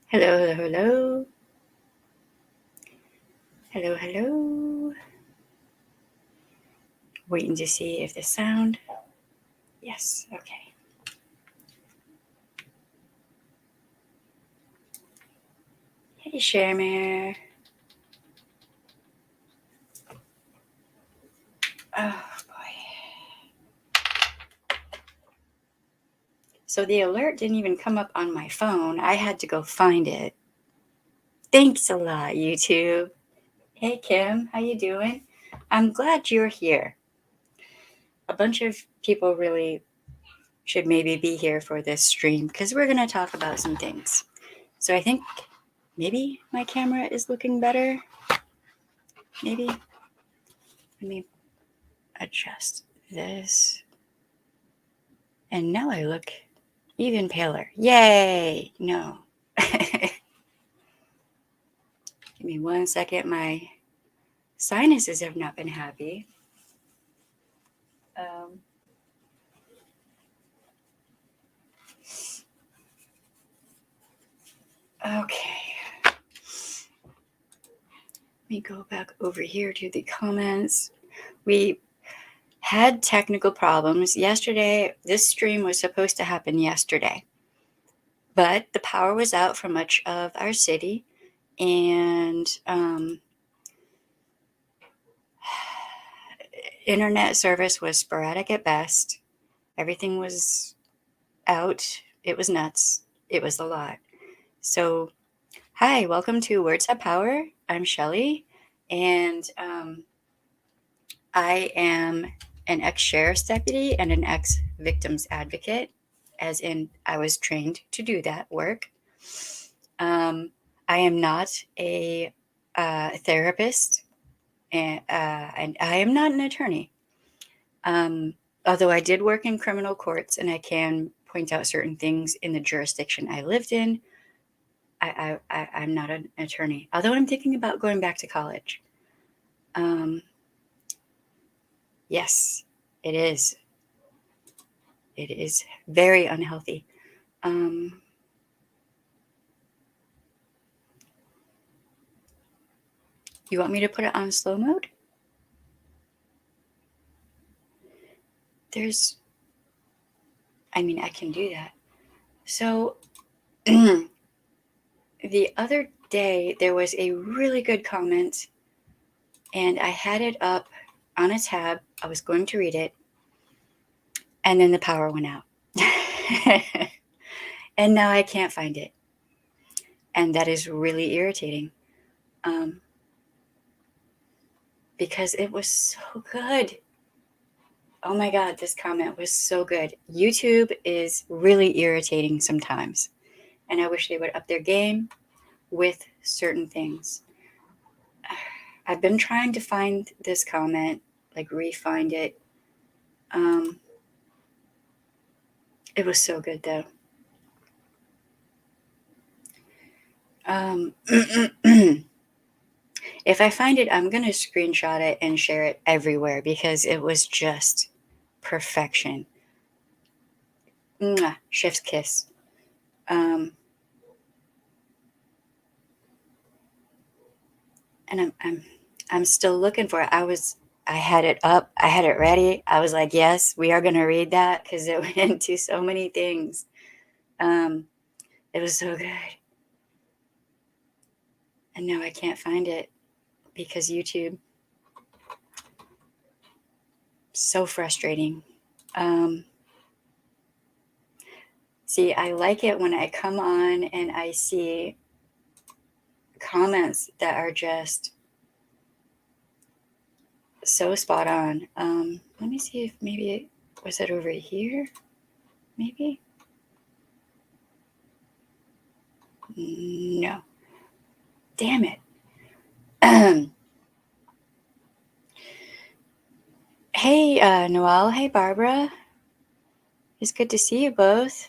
Hello, hello, hello. Hello, hello. Waiting to see if the sound. Yes, okay. Hey, Shermer. Oh, boy. So the alert didn't even come up on my phone. I had to go find it. Thanks a lot, YouTube. Hey, Kim. How you doing? I'm glad you're here. A bunch of people really should maybe be here for this stream because we're going to talk about some things. So I think maybe my camera is looking better. Maybe. Let me adjust this. And now I look even paler. Yay! No. Give me 1 second. My sinuses have not been happy. Okay. Let me go back over here to the comments. We had technical problems yesterday. This stream was supposed to happen yesterday, but the power was out for much of our city, and internet service was sporadic at best. Everything was out. It was nuts. It was a lot. So, hi, welcome to Words Have Power. I'm Shelly, and I am an ex-sheriff's deputy and an ex-victim's advocate, as in I was trained to do that work. I am not a therapist, and I am not an attorney. Although I did work in criminal courts, and I can point out certain things in the jurisdiction I lived in, I'm not an attorney, although I'm thinking about going back to college. Yes, it is. It is very unhealthy. You want me to put it on slow mode? I can do that. So the other day, there was a really good comment, and I had it up on a tab. I was going to read it, and then the power went out. And now I can't find it. And that is really irritating. Because it was so good. Oh my God, this comment was so good. YouTube is really irritating sometimes. And I wish they would up their game with certain things. I've been trying to find this comment, like re-find it. It was so good though. If I find it, I'm going to screenshot it and share it everywhere because it was just perfection. Mwah, chef's kiss. And I'm still looking for it. I had it up. I had it ready. I was like, yes, we are going to read that because it went into so many things. It was so good. And now I can't find it because YouTube. So frustrating. See, I like it when I come on and I see comments that are just so spot on. Let me see if maybe, was it over here? Maybe? No. Damn it. Hey, Noelle. Hey, Barbara. It's good to see you both.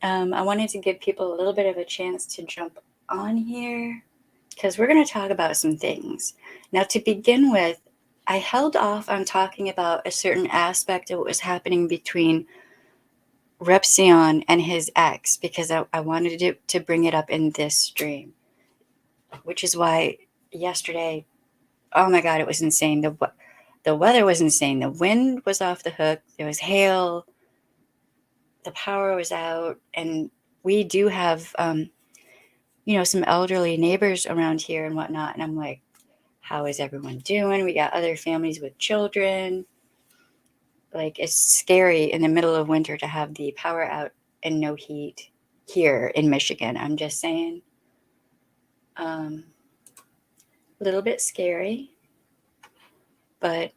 I wanted to give people a little bit of a chance to jump on here because we're going to talk about some things. Now, to begin with, I held off on talking about a certain aspect of what was happening between Repsion and his ex, because I wanted to bring it up in this stream, which is why yesterday, oh my God, it was insane. The weather was insane. The wind was off the hook. There was hail. The power was out. And we do have, some elderly neighbors around here and whatnot. And I'm like, how is everyone doing? We got other families with children. Like, it's scary in the middle of winter to have the power out and no heat here in Michigan. I'm just saying. A little bit scary. But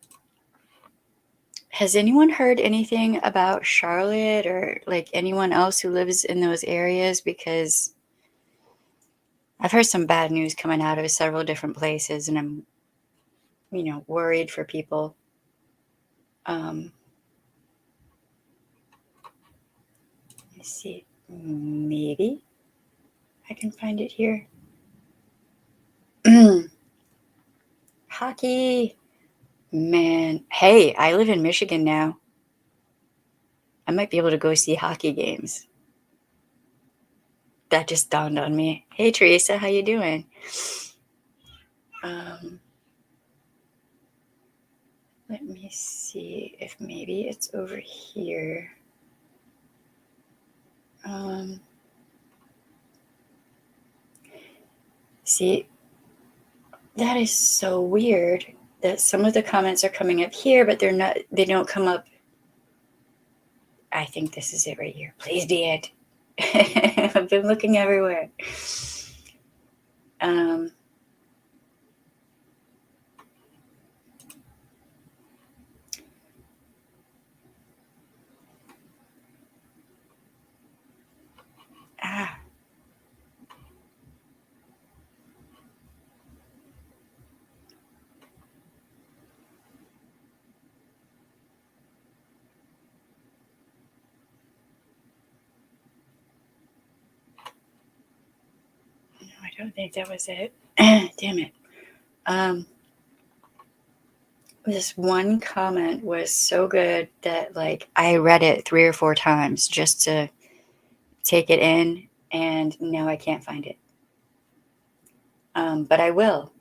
has anyone heard anything about Charlotte or like anyone else who lives in those areas? Because I've heard some bad news coming out of several different places, and I'm, worried for people. Let's see. Maybe I can find it here. Hockey. Man. Hey, I live in Michigan now. I might be able to go see hockey games. That just dawned on me. Hey, Teresa, how you doing? Let me see if maybe it's over here. See, that is so weird that some of the comments are coming up here, but they don't come up. I think this is it right here. Please be it. I've been looking everywhere. No, I don't think that was it. Damn it. This one comment was so good that like I read it 3 or 4 times just to take it in, and now I can't find it. But I will,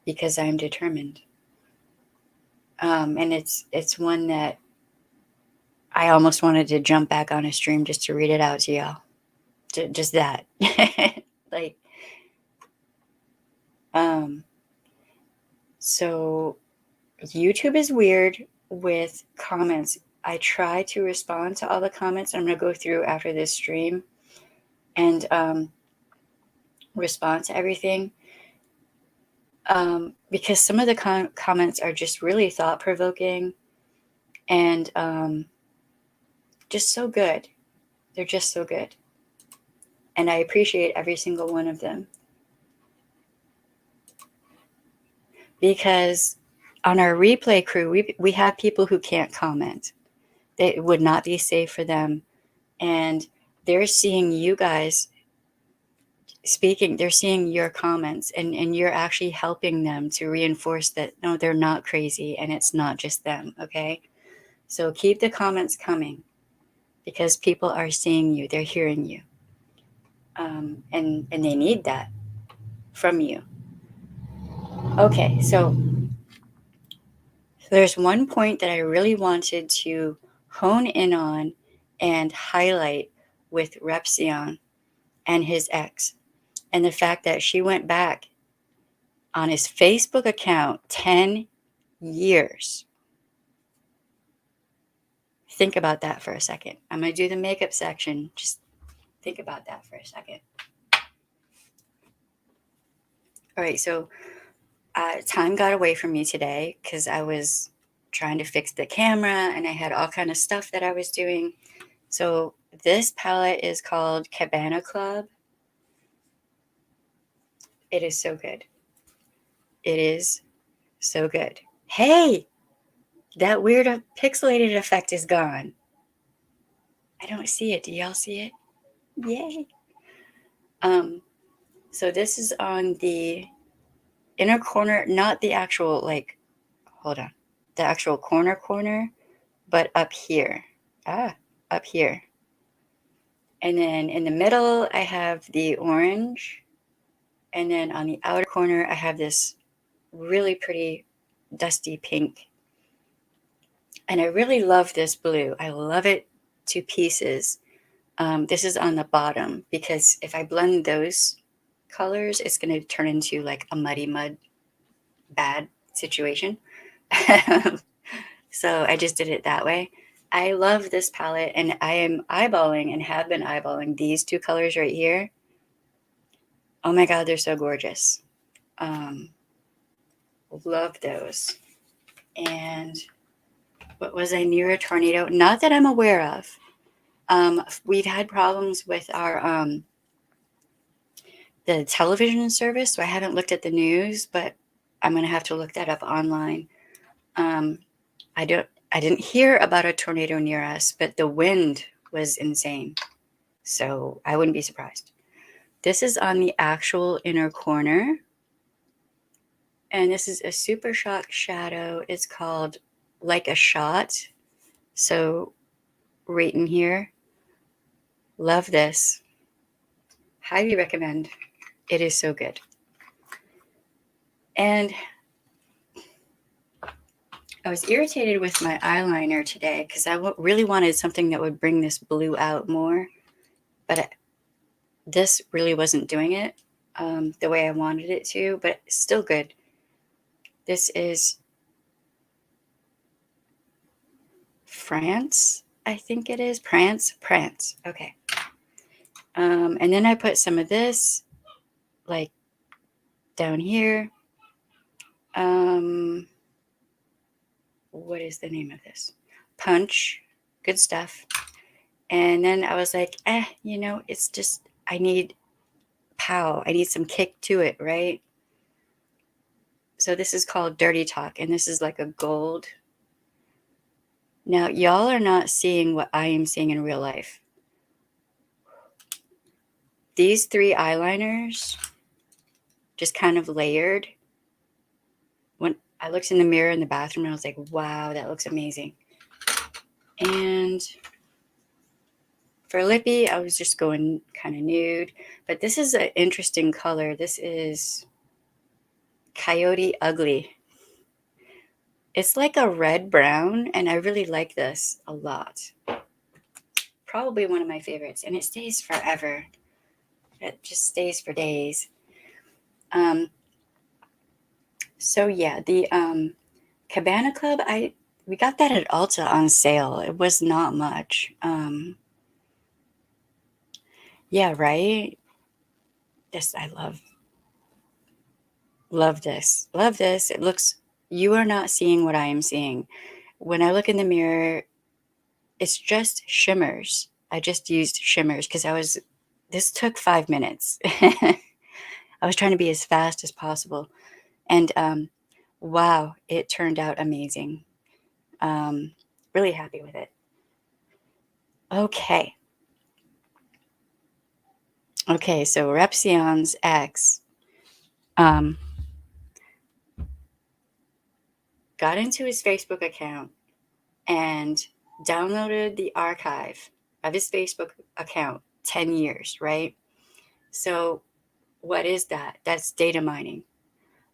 because I'm determined. And it's one that I almost wanted to jump back on a stream just to read it out to y'all. Just that. Like, so YouTube is weird with comments. I try to respond to all the comments. I'm going to go through after this stream and respond to everything. Because some of the comments are just really thought-provoking and just so good. They're just so good. And I appreciate every single one of them. Because on our replay crew, we have people who can't comment. It would not be safe for them. And they're seeing you guys speaking, they're seeing your comments, and you're actually helping them to reinforce that, no, they're not crazy and it's not just them, okay? So keep the comments coming because people are seeing you, they're hearing you. And they need that from you. Okay, so there's one point that I really wanted to hone in on and highlight with Repsion and his ex, and the fact that she went back on his Facebook account 10 years. Think about that for a second. I'm going to do the makeup section. Just think about that for a second. All right, so time got away from me today because I was trying to fix the camera and I had all kind of stuff that I was doing. So this palette is called Cabana Club. It is so good. It is so good. Hey, that weird pixelated effect is gone. I don't see it. Do y'all see it? Yay. So this is on the inner corner, not the actual, like, hold on, the actual corner, but up here. Up up here. And then in the middle, I have the orange. And then on the outer corner, I have this really pretty dusty pink. And I really love this blue. I love it to pieces. This is on the bottom because if I blend those colors, it's going to turn into like a muddy mud bad situation. So I just did it that way. I love this palette, and I am eyeballing and have been eyeballing these two colors right here. Oh my God, they're so gorgeous. Love those. And what was I near a tornado? Not that I'm aware of. We've had problems with our the television service, so I haven't looked at the news, but I'm going to have to look that up online. I didn't hear about a tornado near us, but the wind was insane. So I wouldn't be surprised. This is on the actual inner corner. And this is a Super Shock shadow. It's called Like a Shot. So right in here. Love this. Highly recommend. It is so good. And I was irritated with my eyeliner today because I really wanted something that would bring this blue out more. But this really wasn't doing it the way I wanted it to, but it's still good. This is France, I think it is. Prance. Okay. And then I put some of this, like, down here. What is the name of this? Punch. Good stuff. And then I was like, it's just, I need pow. I need some kick to it, right? So this is called Dirty Talk, and this is like a gold. Now, y'all are not seeing what I am seeing in real life. These three eyeliners, just kind of layered. When I looked in the mirror in the bathroom, I was like, wow, that looks amazing. And for lippy, I was just going kind of nude. But this is an interesting color. This is Coyote Ugly. It's like a red-brown, and I really like this a lot. Probably one of my favorites, and it stays forever. It just stays for days. So yeah, the Cabana Club, we got that at Ulta on sale. It was not much. Yeah, right? This, I love this. Love this. It looks, you are not seeing what I am seeing. When I look in the mirror, it's just shimmers. I just used shimmers because this took 5 minutes. I was trying to be as fast as possible. And wow, it turned out amazing. Really happy with it. Okay, so Repsion's ex got into his Facebook account and downloaded the archive of his Facebook account 10 years, right? So what is that? That's data mining.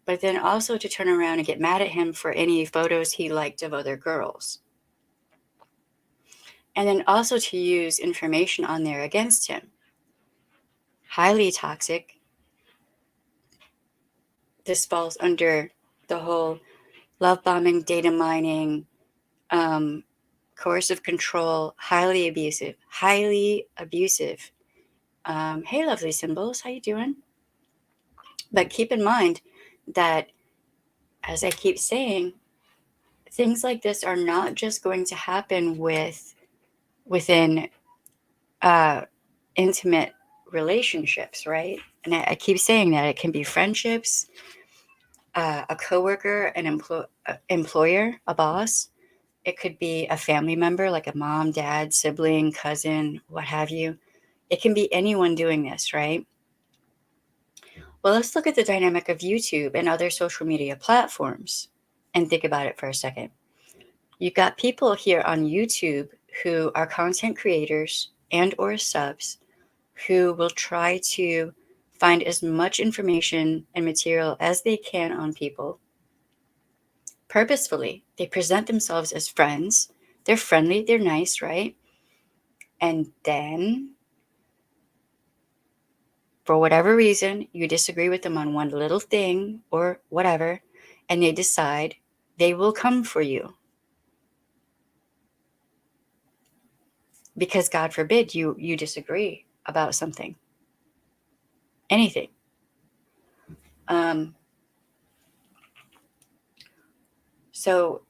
But then also to turn around and get mad at him for any photos he liked of other girls. And then also to use information on there against him. Highly toxic. This falls under the whole love bombing, data mining, coercive control, highly abusive. Hey, lovely symbols, how you doing? But keep in mind that, as I keep saying, things like this are not just going to happen within intimate relationships, right? And I keep saying that it can be friendships, a coworker, an employer, a boss. It could be a family member, like a mom, dad, sibling, cousin, what have you. It can be anyone doing this, right? Well, let's look at the dynamic of YouTube and other social media platforms and think about it for a second. You've got people here on YouTube who are content creators and or subs who will try to find as much information and material as they can on people purposefully. They present themselves as friends. They're friendly, they're nice, right? And then, for whatever reason, you disagree with them on one little thing or whatever, and they decide they will come for you. Because God forbid you disagree about something. Anything. So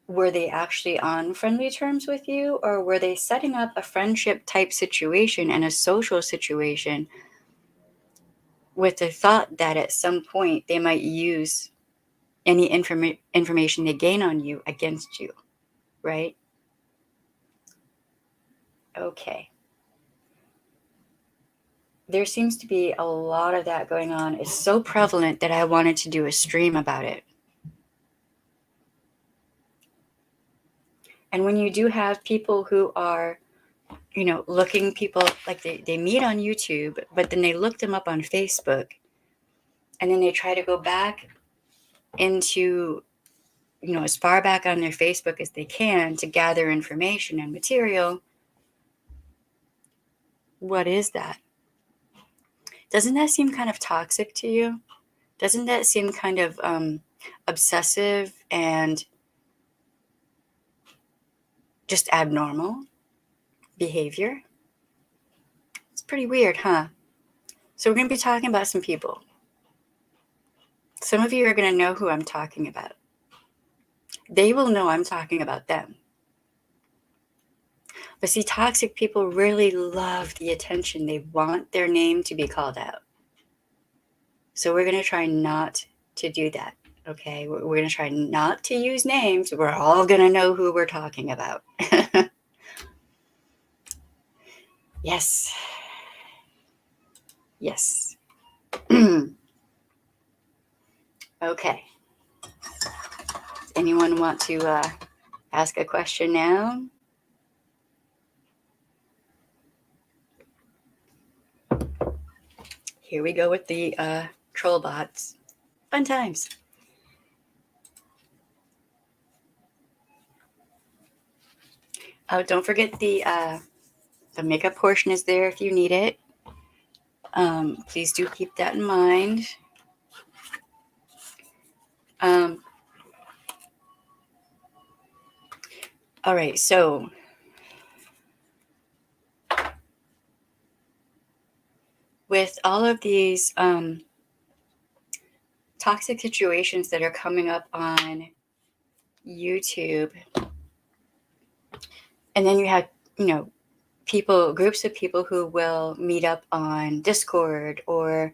were they actually on friendly terms with you, or were they setting up a friendship type situation and a social situation with the thought that at some point they might use any information they gain on you against you, right? Okay. There seems to be a lot of that going on. It's so prevalent that I wanted to do a stream about it. And when you do have people who are, looking people like they meet on YouTube, but then they look them up on Facebook, and then they try to go back into, as far back on their Facebook as they can to gather information and material. What is that? Doesn't that seem kind of toxic to you? Doesn't that seem kind of obsessive and just abnormal behavior? It's pretty weird, huh? So we're going to be talking about some people. Some of you are going to know who I'm talking about. They will know I'm talking about them. But see, toxic people really love the attention. They want their name to be called out. So we're going to try not to do that, okay? We're going to try not to use names. We're all going to know who we're talking about. Yes. Yes. Okay. Does anyone want to ask a question now? Here we go with the troll bots. Fun times. Oh, don't forget the makeup portion is there if you need it. Please do keep that in mind. All right, so with all of these toxic situations that are coming up on YouTube, and then you have, groups of people who will meet up on Discord or,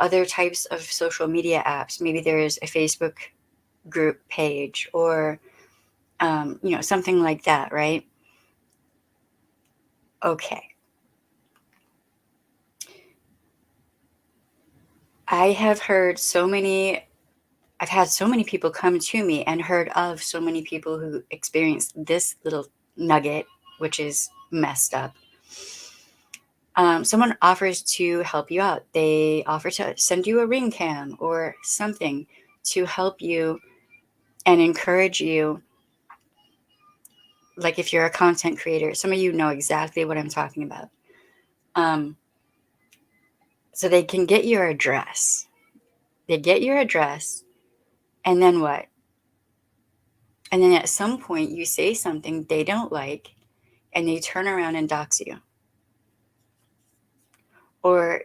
other types of social media apps. Maybe there's a Facebook group page or, something like that, right? Okay. I've had so many people come to me and heard of so many people who experienced this little nugget, which is messed up. Someone offers to help you out. They offer to send you a ring cam or something to help you and encourage you. Like if you're a content creator, some of you know exactly what I'm talking about. So they can get your address. They get your address, and then what? And then at some point you say something they don't like, and they turn around and dox you. Or,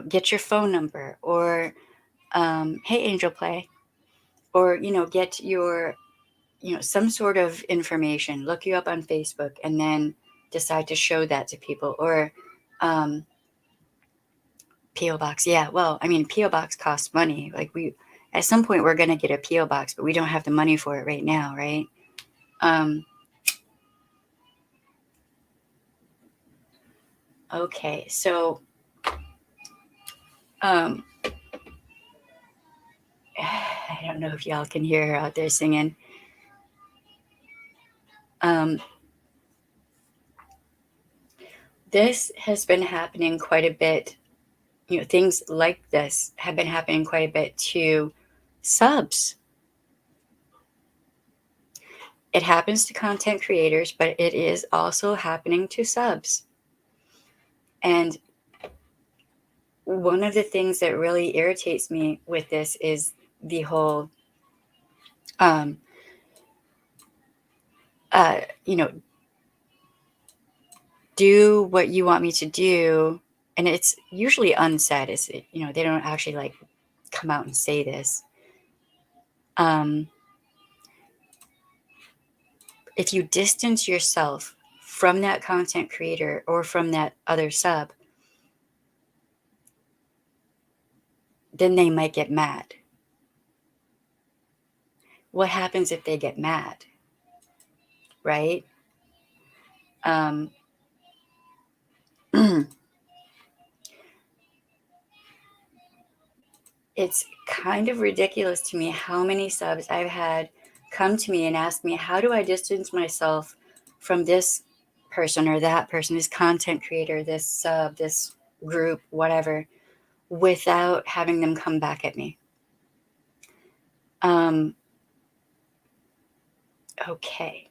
get your phone number, or, hey, Angel Play, or, get your, some sort of information, look you up on Facebook, and then decide to show that to people. Or P.O. Box. Yeah, well, I mean, P.O. Box costs money. Like at some point we're going to get a P.O. Box, but we don't have the money for it right now, right? Okay, so I don't know if y'all can hear her out there singing. This has been happening quite a bit. Things like this have been happening quite a bit to subs. It happens to content creators, but it is also happening to subs. And one of the things that really irritates me with this is the whole, do what you want me to do. And it's usually unsaid. They don't actually come out and say this. If you distance yourself from that content creator or from that other sub, then they might get mad. What happens if they get mad? Right? It's kind of ridiculous to me how many subs I've had come to me and ask me, how do I distance myself from this person or that person, this content creator, this sub, this group, whatever, without having them come back at me? Okay.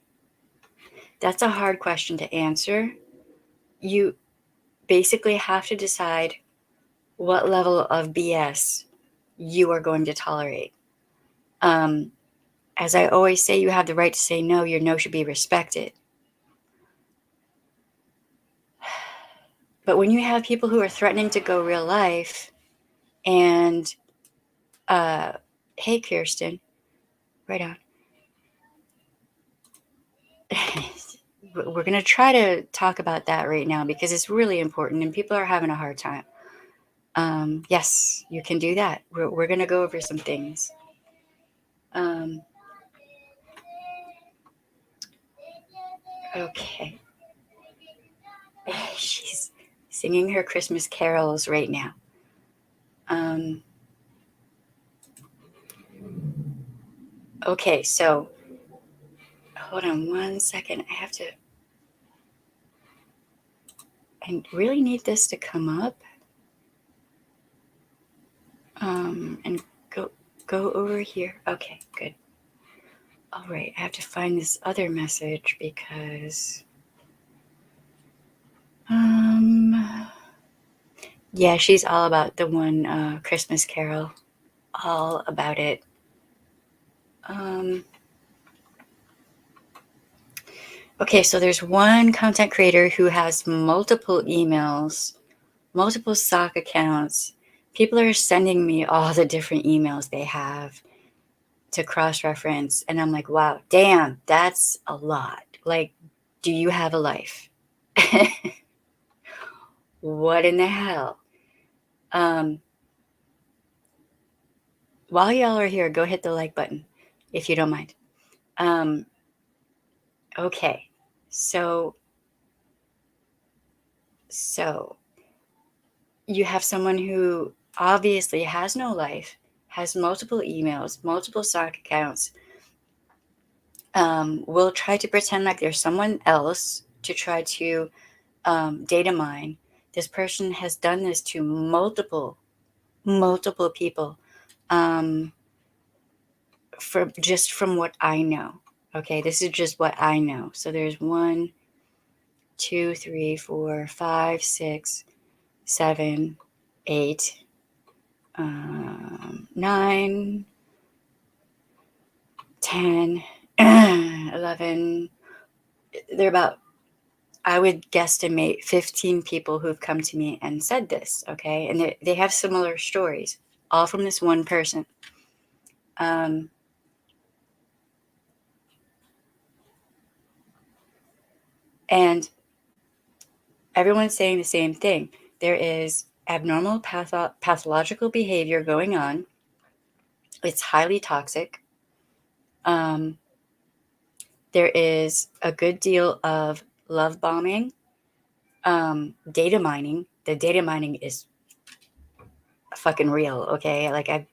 That's a hard question to answer. You basically have to decide what level of BS you are going to tolerate. As I always say, you have the right to say no. Your no should be respected. But when you have people who are threatening to go real life and, hey, Kirsten, right on. We're going to try to talk about that right now because it's really important and people are having a hard time. Yes, you can do that. We're going to go over some things. Okay. She's singing her Christmas carols right now. Okay, so hold on one second. I really need this to come up. And go over here. Okay, good. All right, I have to find this other message because, yeah, she's all about the one Christmas Carol, all about it. Okay, so there's one content creator who has multiple emails, multiple sock accounts. People are sending me all the different emails they have to cross-reference, and I'm like, wow, damn, that's a lot. Like, do you have a life? What in the hell? While y'all are here, go hit the like button if you don't mind. Okay, so you have someone who obviously has no life, has multiple emails, multiple sock accounts, will try to pretend like there's someone else to try to data mine. This person has done this to multiple people, from what I know. Okay, this is just what I know. So there's 1, 2, 3, 4, 5, 6, 7, 8, 9, 10, 11. They're about, I would guesstimate 15 people who've come to me and said this, okay? And they have similar stories, all from this one person. And everyone's saying the same thing. There is abnormal pathological behavior going on. It's highly toxic. There is a good deal of love bombing, data mining. The data mining is fucking real, okay?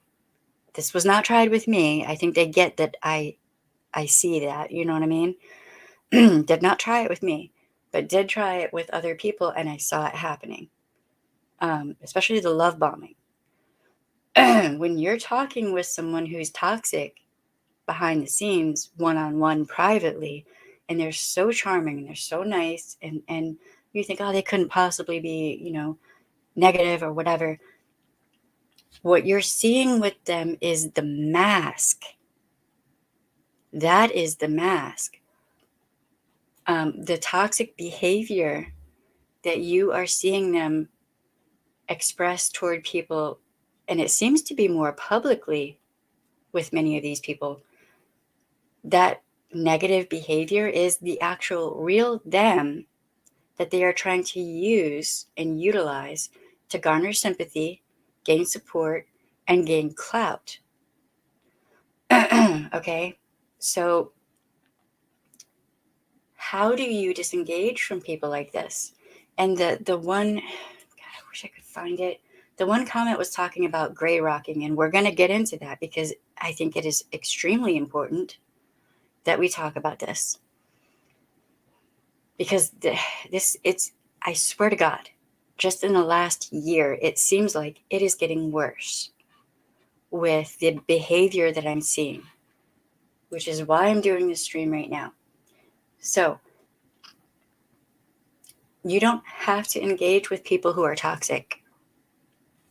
This was not tried with me. I think they get that I see that, you know what I mean? Did not try it with me, but did try it with other people, and I saw it happening, especially the love bombing. When you're talking with someone who's toxic behind the scenes, one-on-one, privately, and they're so charming and they're so nice, and you think, oh, they couldn't possibly be, negative or whatever. What you're seeing with them is the mask. That is the mask. The toxic behavior that you are seeing them express toward people, and it seems to be more publicly with many of these people, that negative behavior is the actual real them that they are trying to use and utilize to garner sympathy, gain support, and gain clout. Okay, so how do you disengage from people like this? And the one, God, I wish I could find it. The one comment was talking about gray rocking, and we're going to get into that because I think it is extremely important that we talk about this. Because I swear to God, just in the last year, it seems like it is getting worse with the behavior that I'm seeing, which is why I'm doing this stream right now. So you don't have to engage with people who are toxic.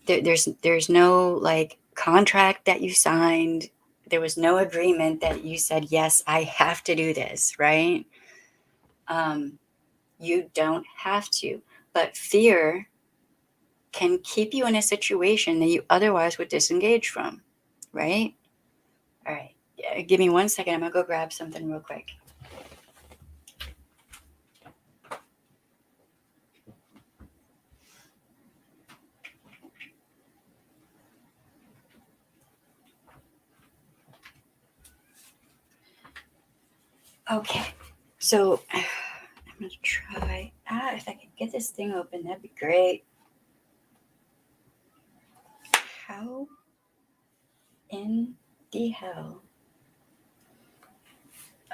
There's no like contract that you signed. There was no agreement that you said, yes, I have to do this, right? You don't have to, but fear can keep you in a situation that you otherwise would disengage from, right? All right, give me 1 second. I'm gonna go grab something real quick. Okay, so I'm gonna try, if I could get this thing open, that'd be great. How in the hell?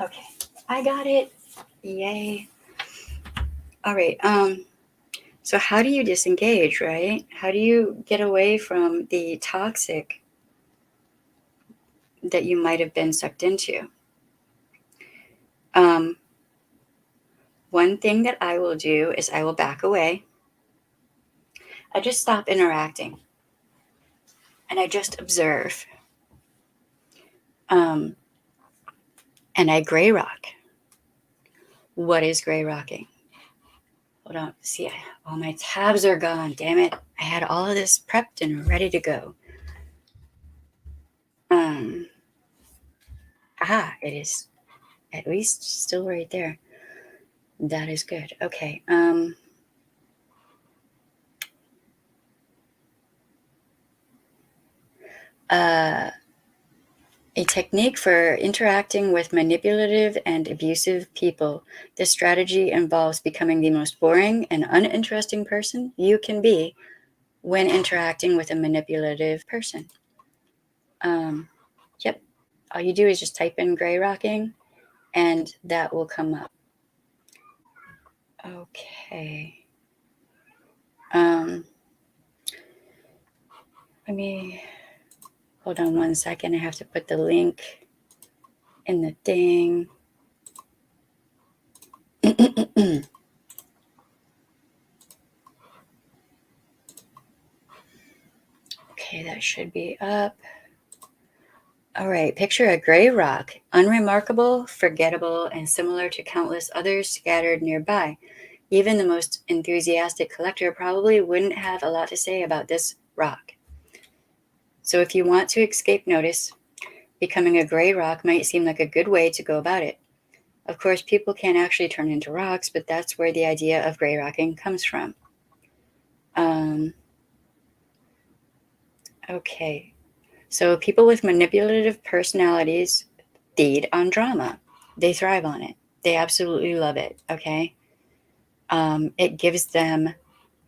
Okay, I got it. Yay. All right, so how do you disengage, right? How do you get away from the toxic that you might have been sucked into? One thing that I will do is I will back away. I just stop interacting and I just observe. And I gray rock. What is gray rocking? Hold on. See, all my tabs are gone. Damn it. I had all of this prepped and ready to go. It is at least still right there. That is good. Okay. A technique for interacting with manipulative and abusive people. This strategy involves becoming the most boring and uninteresting person you can be when interacting with a manipulative person. Yep. All you do is just type in gray rocking and that will come up. Okay. Let me hold on 1 second. I have to put the link in the thing. Okay, that should be up. All right, picture a gray rock, unremarkable, forgettable, and similar to countless others scattered nearby. Even the most enthusiastic collector probably wouldn't have a lot to say about this rock. So if you want to escape notice, becoming a gray rock might seem like a good way to go about it. Of course, people can't actually turn into rocks, but that's where the idea of gray rocking comes from. Okay. So people with manipulative personalities feed on drama. They thrive on it. They absolutely love it, okay? It gives them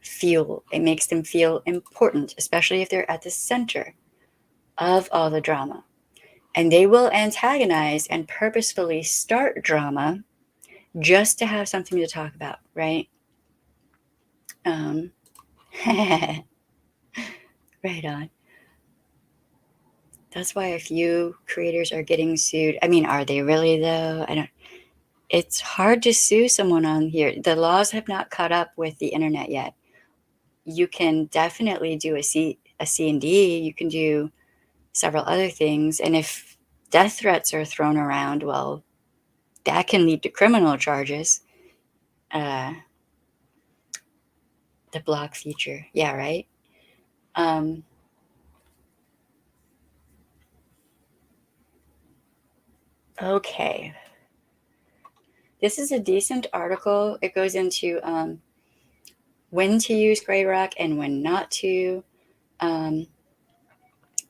fuel. It makes them feel important, especially if they're at the center of all the drama. And they will antagonize and purposefully start drama just to have something to talk about, right? Right on. That's why a few creators are getting sued. I mean, are they really though? It's hard to sue someone on here. The laws have not caught up with the internet yet. You can definitely do a C&D. You can do several other things. And if death threats are thrown around, well, that can lead to criminal charges. The block feature. Yeah, right? Okay. This is a decent article. It goes into when to use gray rock and when not to. And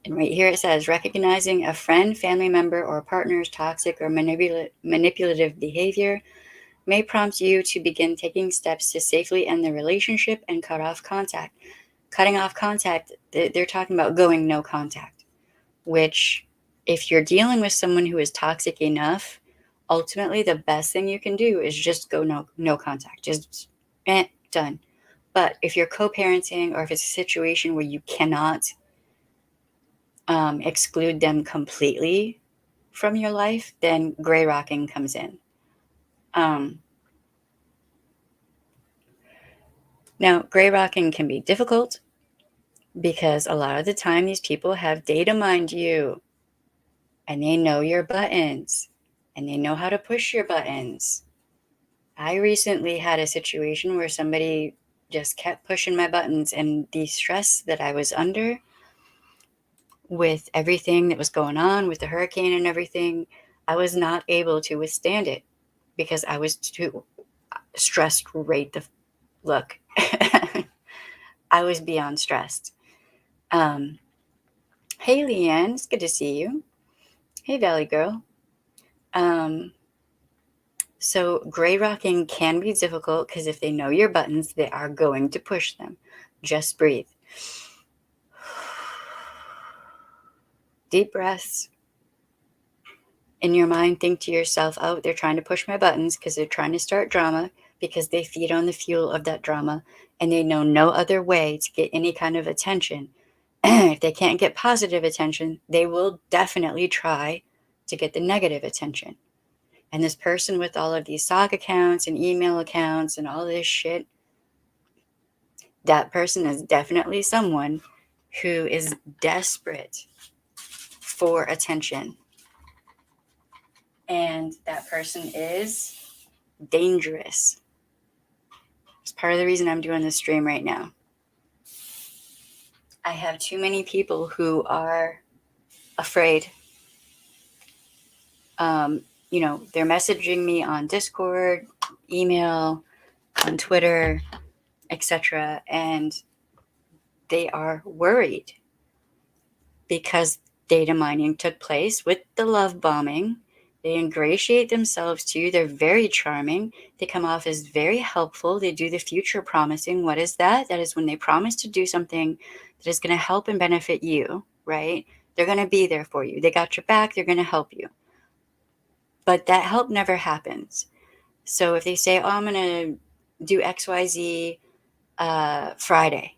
right here it says recognizing a friend, family member, or partner's toxic or manipulative behavior may prompt you to begin taking steps to safely end the relationship and cut off contact. Cutting off contact, they're talking about going no contact, which, if you're dealing with someone who is toxic enough, ultimately the best thing you can do is just go no contact. Just done. But if you're co-parenting, or if it's a situation where you cannot exclude them completely from your life, then gray rocking comes in. Now, gray rocking can be difficult because a lot of the time these people have data mined you, and they know your buttons, and they know how to push your buttons. I recently had a situation where somebody just kept pushing my buttons, and the stress that I was under with everything that was going on with the hurricane and everything, I was not able to withstand it because I was too stressed right the look. I was beyond stressed. Hey, Leanne, it's good to see you. Hey, Valley Girl. So gray rocking can be difficult because if they know your buttons, they are going to push them. Just breathe. Deep breaths. In your mind, think to yourself, oh, they're trying to push my buttons because they're trying to start drama, because they feed on the fuel of that drama, and they know no other way to get any kind of attention. If they can't get positive attention, they will definitely try to get the negative attention. And this person with all of these sock accounts and email accounts and all this shit, that person is definitely someone who is desperate for attention. And that person is dangerous. It's part of the reason I'm doing this stream right now. I have too many people who are afraid. They're messaging me on Discord, email, on Twitter, etc. And they are worried because data mining took place with the love bombing. They ingratiate themselves to you. They're very charming. They come off as very helpful. They do the future promising. What is that? That is when they promise to do something that is going to help and benefit you, right? They're going to be there for you. They got your back. They're going to help you. But that help never happens. So if they say, oh, I'm going to do XYZ Friday.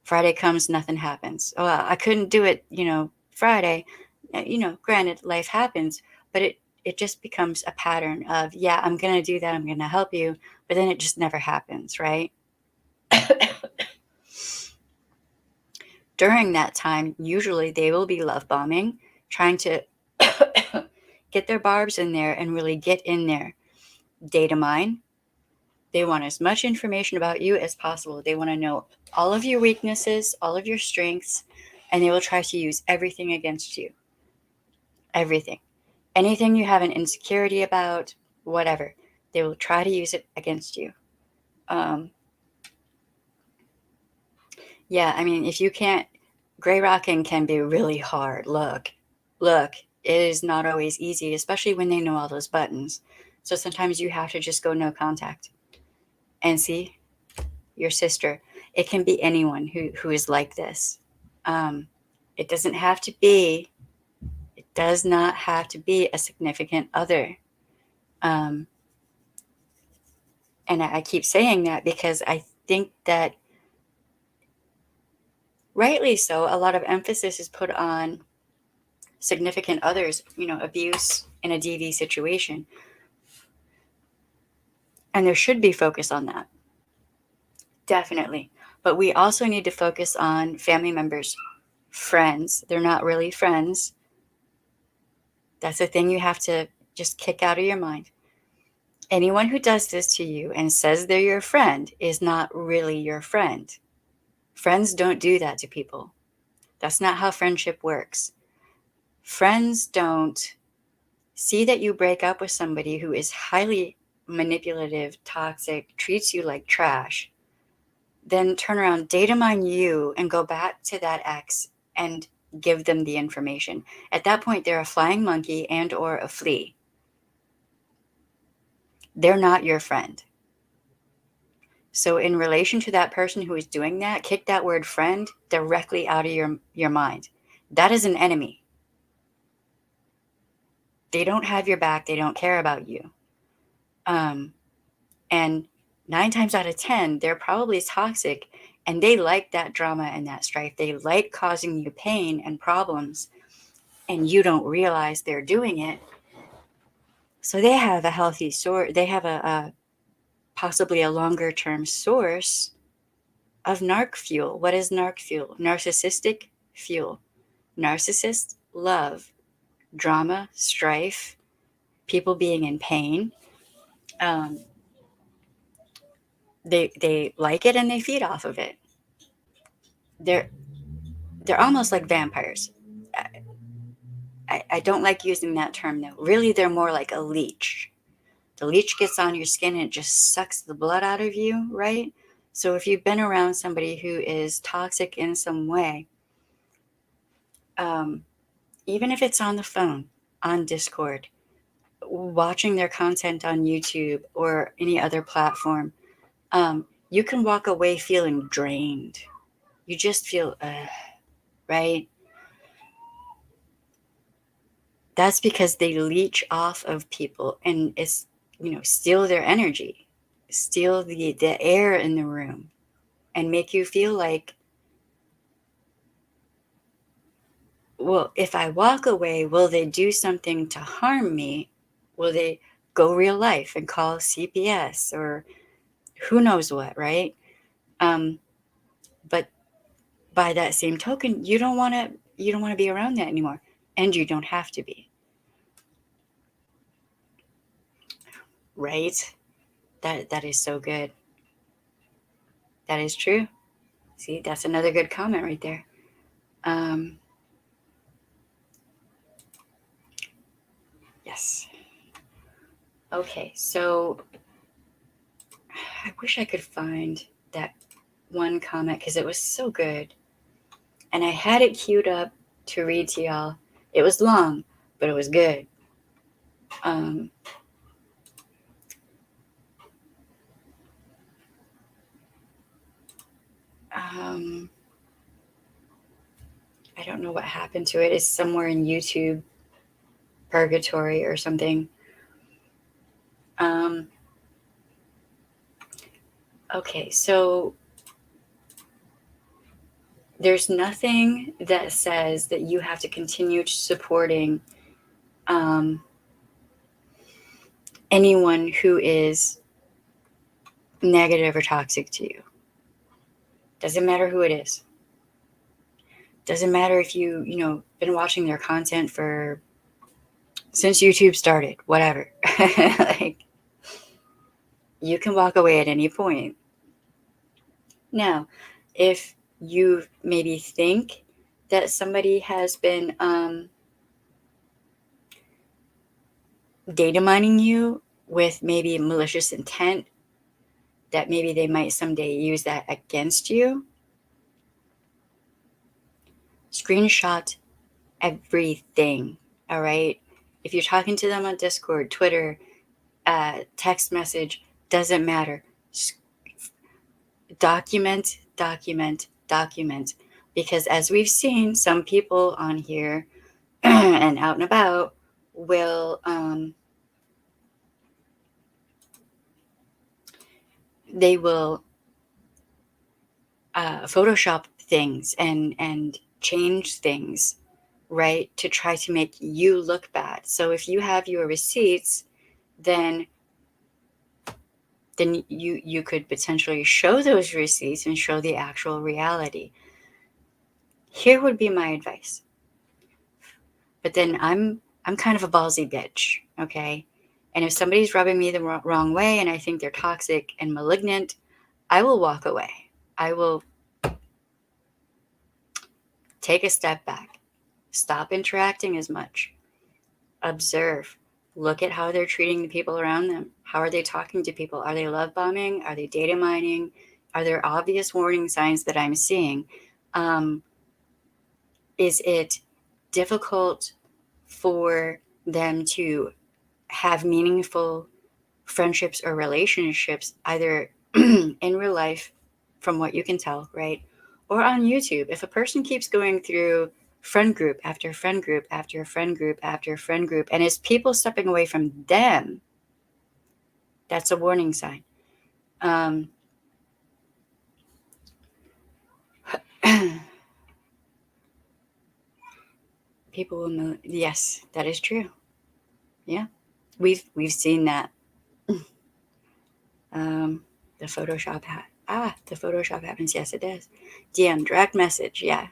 Friday comes, nothing happens. Oh, well, I couldn't do it, Friday. Granted, life happens, but it just becomes a pattern of, yeah, I'm going to do that. I'm going to help you. But then it just never happens, right? During that time, usually they will be love bombing, trying to get their barbs in there and really get in there. Data mine. They want as much information about you as possible. They want to know all of your weaknesses, all of your strengths, and they will try to use everything against you. Everything. Anything you have an insecurity about, whatever, they will try to use it against you. If you can't, gray rocking can be really hard. Look, it is not always easy, especially when they know all those buttons. So sometimes you have to just go no contact. And see, your sister, it can be anyone who is like this. It does not have to be a significant other. And I keep saying that because I think that, rightly so, a lot of emphasis is put on significant others, abuse in a DV situation. And there should be focus on that. Definitely. But we also need to focus on family members, friends. They're not really friends. That's a thing you have to just kick out of your mind. Anyone who does this to you and says they're your friend is not really your friend. Friends don't do that to people. That's not how friendship works. Friends don't see that you break up with somebody who is highly manipulative, toxic, treats you like trash, then turn around, data mine you, and go back to that ex and give them the information. At that point, they're a flying monkey and or a flea. They're not your friend. So in relation to that person who is doing that, kick that word friend directly out of your mind. That is an enemy. They don't have your back. They don't care about you. And 9 times out of 10, they're probably toxic, and they like that drama and that strife. They like causing you pain and problems, and you don't realize they're doing it. So they have a healthy source. They have a possibly a longer term source of narc fuel. What is narc fuel? Narcissistic fuel. Narcissists love drama, strife, people being in pain. They like it and they feed off of it. They're almost like vampires. I don't like using that term though. Really, they're more like a leech. The leech gets on your skin and it just sucks the blood out of you, right? So if you've been around somebody who is toxic in some way, even if it's on the phone, on Discord, watching their content on YouTube or any other platform, you can walk away feeling drained. You just feel, right? That's because they leech off of people and it's, steal their energy, steal the air in the room, and make you feel like, well, if I walk away, will they do something to harm me? Will they go real life and call CPS or who knows what, right? But by that same token, you don't want to be around that anymore, and you don't have to be, right? That is so good. That is true. See, that's another good comment right there. Yes. Okay, so I wish I could find that one comment because it was so good. And I had it queued up to read to y'all. It was long, but it was good. I don't know what happened to it. It's somewhere in YouTube purgatory or something. Okay, so there's nothing that says that you have to continue supporting anyone who is negative or toxic to you. Doesn't matter who it is. Doesn't matter if you been watching their content since YouTube started, whatever. Like, you can walk away at any point. Now, if you maybe think that somebody has been data mining you with maybe malicious intent, that maybe they might someday use that against you, screenshot everything, all right? If you're talking to them on Discord, Twitter, text message, doesn't matter. Document. Because as we've seen, some people on here and out and about will they will Photoshop things and change things, right, to try to make you look bad. So if you have your receipts, then you could potentially show those receipts and show the actual reality. Here would be my advice. But then I'm kind of a ballsy bitch, okay? And if somebody's rubbing me the wrong way and I think they're toxic and malignant, I will walk away. I will take a step back. Stop interacting as much. Observe. Look at how they're treating the people around them. How are they talking to people? Are they love bombing? Are they data mining? Are there obvious warning signs that I'm seeing? Is it difficult for them to have meaningful friendships or relationships, either in real life, from what you can tell, right? Or on YouTube? If a person keeps going through friend group after friend group after friend group after friend group, and it's people stepping away from them, that's a warning sign. People will know. Yes, that is true. Yeah, we've seen that. The Photoshop the Photoshop happens. Yes, it does. DM, direct message. Yeah.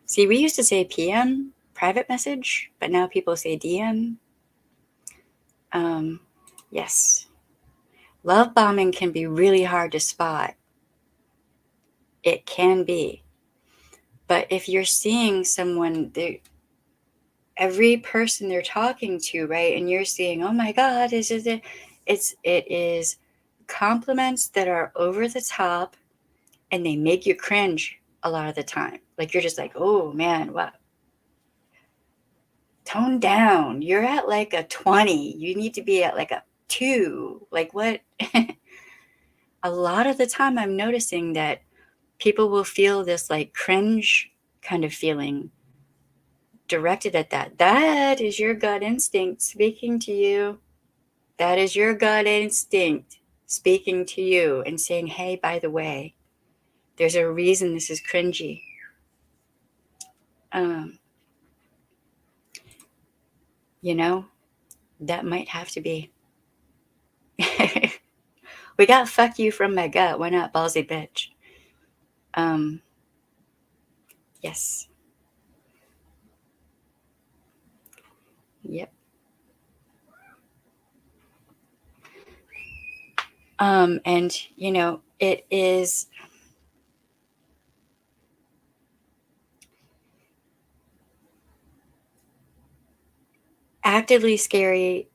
See, we used to say PM, private message, but now people say DM. Yes. Love bombing can be really hard to spot. It can be. But if you're seeing someone, every person they're talking to, right, and you're seeing, oh my God, it is compliments that are over the top and they make you cringe a lot of the time. Like you're just like, oh man, what? Tone down. You're at like a 20. You need to be at like a 2. Like what? A lot of the time I'm noticing that people will feel this like cringe kind of feeling directed at that. That is your gut instinct speaking to you. That is your gut instinct speaking to you and saying, hey, by the way, there's a reason this is cringy. You know, that might have to be. We got fuck you from my gut. Why not ballsy bitch? Yes. Yep. And you know, it is actively scary.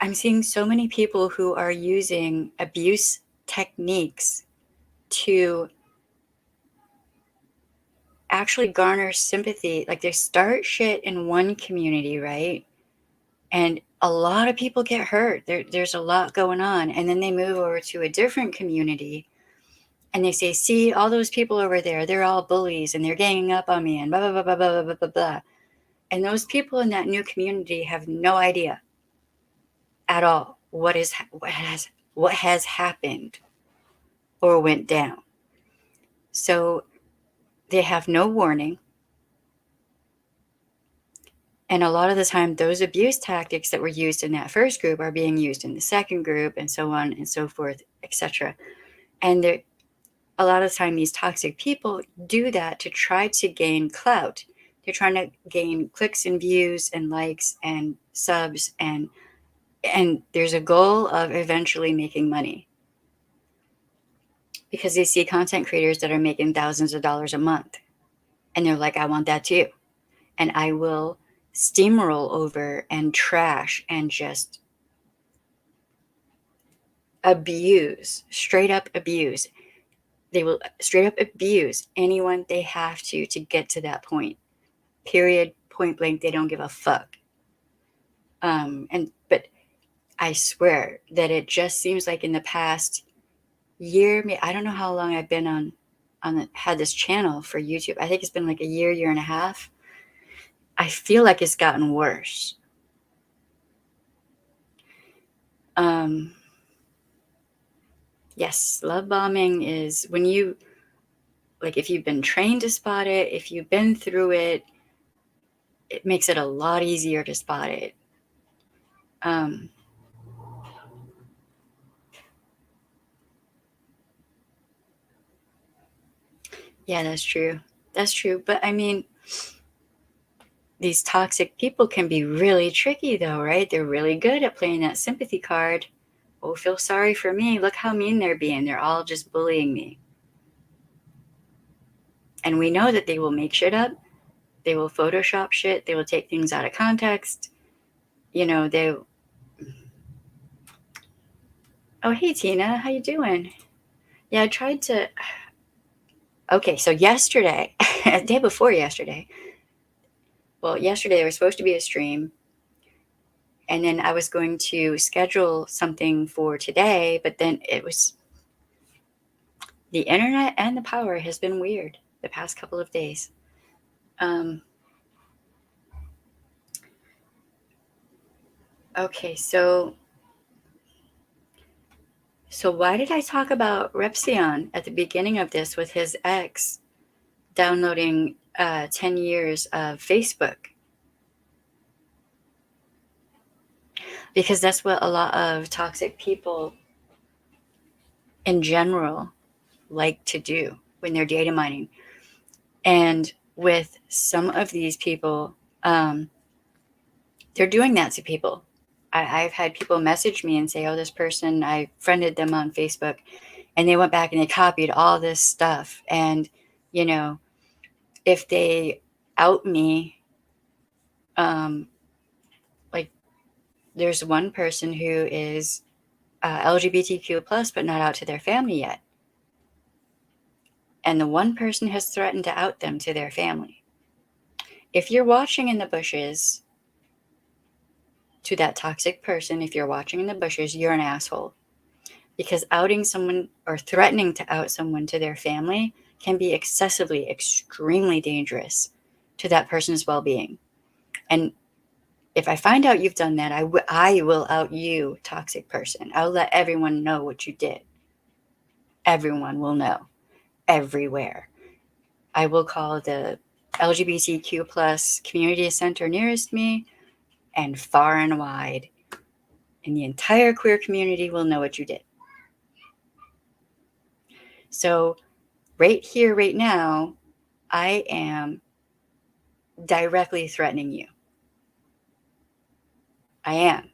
I'm seeing so many people who are using abuse techniques to actually garner sympathy. Like they start shit in one community, right? And a lot of people get hurt. There's a lot going on. And then they move over to a different community and they say, see, all those people over there, they're all bullies and they're ganging up on me and blah, blah, blah, blah, blah, blah, blah, blah. And those people in that new community have no idea at all what has happened or went down. So they have no warning. And a lot of the time, those abuse tactics that were used in that first group are being used in the second group, and so on and so forth, etc. And a lot of the time, these toxic people do that to try to gain clout. They're trying to gain clicks and views and likes and subs, and there's a goal of eventually making money. Because they see content creators that are making thousands of dollars a month. And they're like, I want that too. And I will steamroll over and trash and just abuse, straight up abuse. They will straight up abuse anyone they have to get to that point. Period, point blank, they don't give a fuck. But I swear that it just seems like in the past year, I don't know how long I've been had this channel for YouTube. I think it's been like a year and a half. I feel like it's gotten worse. Yes, love bombing is when you, like, if you've been trained to spot it, if you've been through it, it makes it a lot easier to spot it. Yeah, that's true. That's true. But I mean, these toxic people can be really tricky though, right? They're really good at playing that sympathy card. Oh, feel sorry for me. Look how mean they're being. They're all just bullying me. And we know that they will make shit up. They will Photoshop shit. They will take things out of context. You know, they... Oh, hey, Tina. How you doing? Yeah, I tried to... Okay, so yesterday, the day before yesterday, well, yesterday there was supposed to be a stream, and then I was going to schedule something for today, but then it was... The internet and the power has been weird the past couple of days. Okay, so why did I talk about Repsion at the beginning of this with his ex downloading 10 years of Facebook? Because that's what a lot of toxic people in general like to do when they're data mining. And with some of these people, they're doing that to people. I've had people message me and say, oh, this person, I friended them on Facebook, and they went back and they copied all this stuff. And, you know, if they out me, like there's one person who is LGBTQ plus, but not out to their family yet. And the one person has threatened to out them to their family. If you're watching in the bushes to that toxic person, if you're watching in the bushes, you're an asshole. Because outing someone or threatening to out someone to their family can be excessively, extremely dangerous to that person's well-being. And if I find out you've done that, I will out you, toxic person. I'll let everyone know what you did. Everyone will know. Everywhere. I will call the LGBTQ plus community center nearest me, and far and wide. And the entire queer community will know what you did. So right here, right now, I am directly threatening you. I am.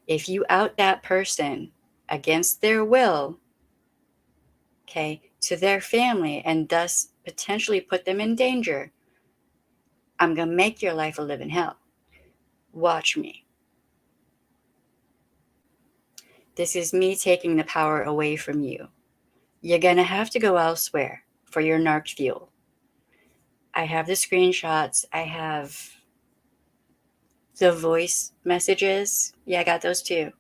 If you out that person against their will, okay, to their family, and thus potentially put them in danger, I'm going to make your life a living hell. Watch me. This is me taking the power away from you. You're going to have to go elsewhere for your narc fuel. I have the screenshots. I have the voice messages. Yeah, I got those too.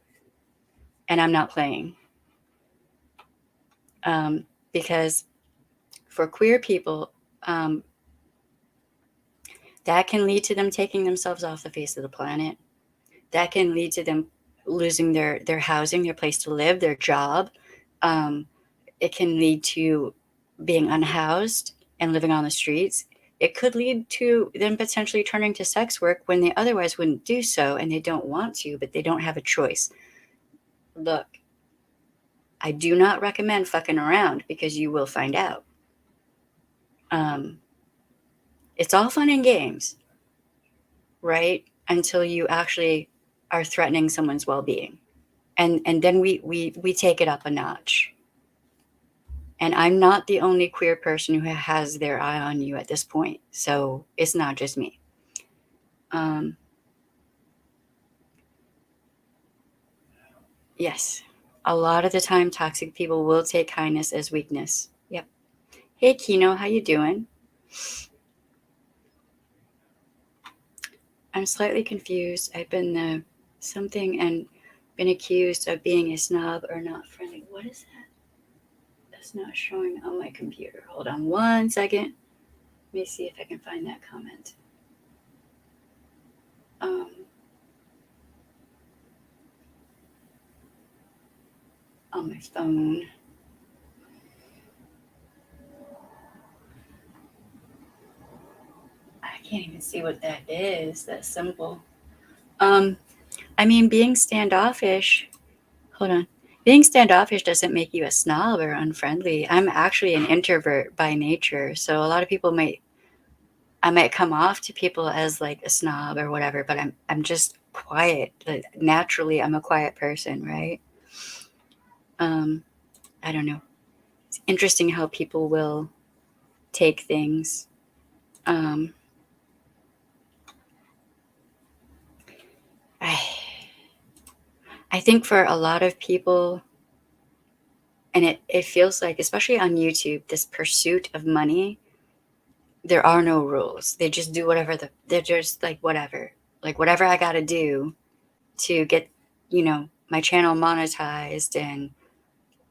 And I'm not playing. Because for queer people, that can lead to them taking themselves off the face of the planet. That can lead to them losing their housing, their place to live, their job. It can lead to being unhoused and living on the streets. It could lead to them potentially turning to sex work when they otherwise wouldn't do so, and they don't want to, but they don't have a choice. Look, I do not recommend fucking around, because you will find out. It's all fun and games, right? Until you actually are threatening someone's well-being. And then we take it up a notch. And I'm not the only queer person who has their eye on you at this point. So it's not just me. Yes. A lot of the time, toxic people will take kindness as weakness. Yep. Hey, Kino, how you doing? I'm slightly confused. I've been something and been accused of being a snob or not friendly. What is that? That's not showing on my computer. Hold on one second. Let me see if I can find that comment. on my phone. I can't even see what that is, that symbol. I mean, being standoffish, hold on. Being standoffish doesn't make you a snob or unfriendly. I'm actually an introvert by nature, so a lot of people I might come off to people as like a snob or whatever, but I'm just quiet. Like, naturally, I'm a quiet person, right? I don't know. It's interesting how people will take things. I think for a lot of people, and it feels like, especially on YouTube, this pursuit of money, there are no rules. They just do whatever they're just like whatever I got to do to get, my channel monetized and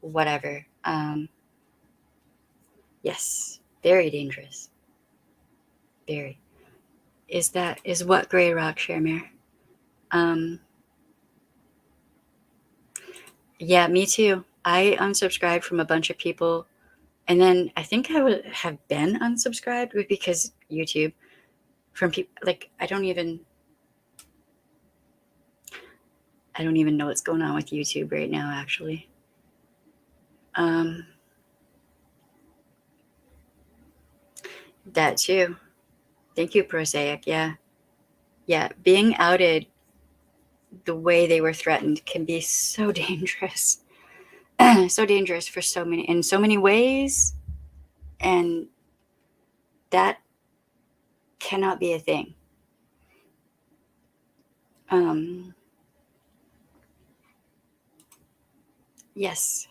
whatever. Yes, very dangerous. Very. Is what gray rock, Sharemare? Yeah, me too. I unsubscribed from a bunch of people, and then I think I would have been unsubscribed because YouTube from people like I don't even know what's going on with YouTube right now, actually. That too. Thank you, Prosaic. Yeah. Yeah. Being outed the way they were threatened can be so dangerous. So dangerous for in so many ways. And that cannot be a thing. Yes.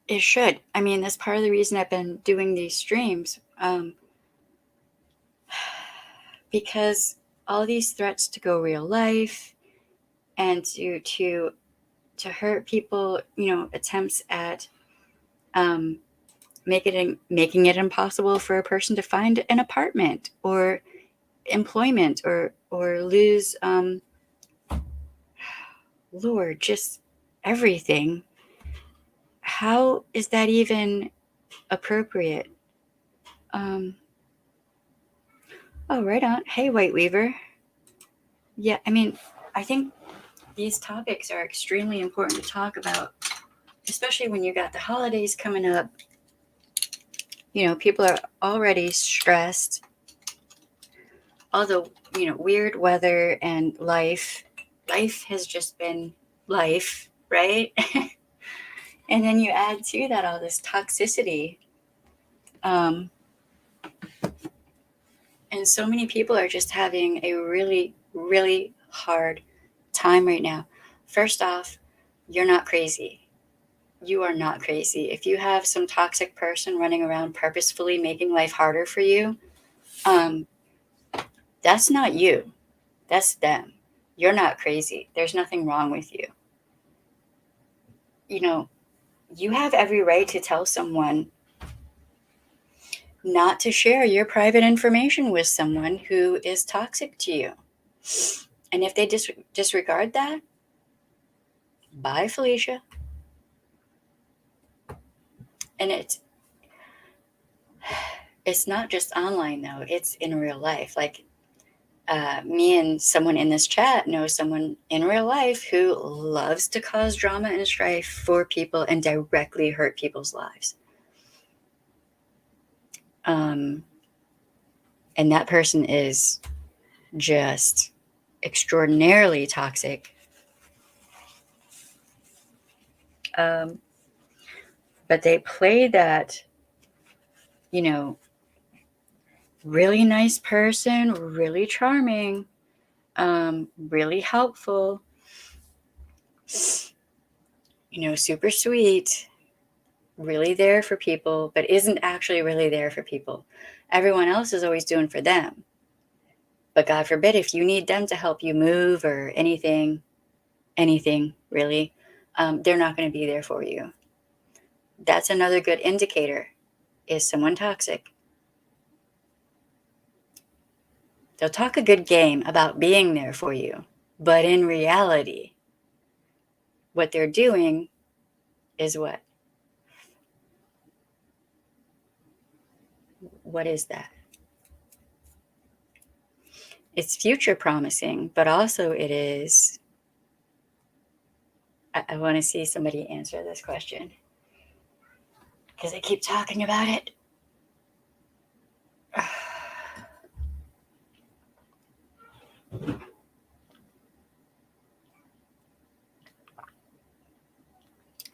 It should. I mean, that's part of the reason I've been doing these streams. Because all these threats to go real life and to hurt people, attempts at making it impossible for a person to find an apartment or employment or lose Lord, just everything. How is that even appropriate? Oh, right on. Hey, White Weaver. Yeah, I mean, I think these topics are extremely important to talk about, especially when you got the holidays coming up. People are already stressed. All the, weird weather and life has just been life, right? And then you add to that all this toxicity. And so many people are just having a really, really hard time right now. First off, you're not crazy. You are not crazy. If you have some toxic person running around purposefully making life harder for you, that's not you. That's them. You're not crazy. There's nothing wrong with you. You have every right to tell someone not to share your private information with someone who is toxic to you. And if they disregard that, bye, Felicia. And it's not just online, though. It's in real life. Like, me and someone in this chat know someone in real life who loves to cause drama and strife for people and directly hurt people's lives. And that person is just extraordinarily toxic. But they play that, really nice person, really charming, really helpful, super sweet, really there for people, but isn't actually really there for people. Everyone else is always doing for them. But God forbid, if you need them to help you move or anything really, they're not going to be there for you. That's another good indicator. Is someone toxic? They'll talk a good game about being there for you, but in reality, what they're doing is what? What is that? It's future promising, but also it is. I want to see somebody answer this question because I keep talking about it.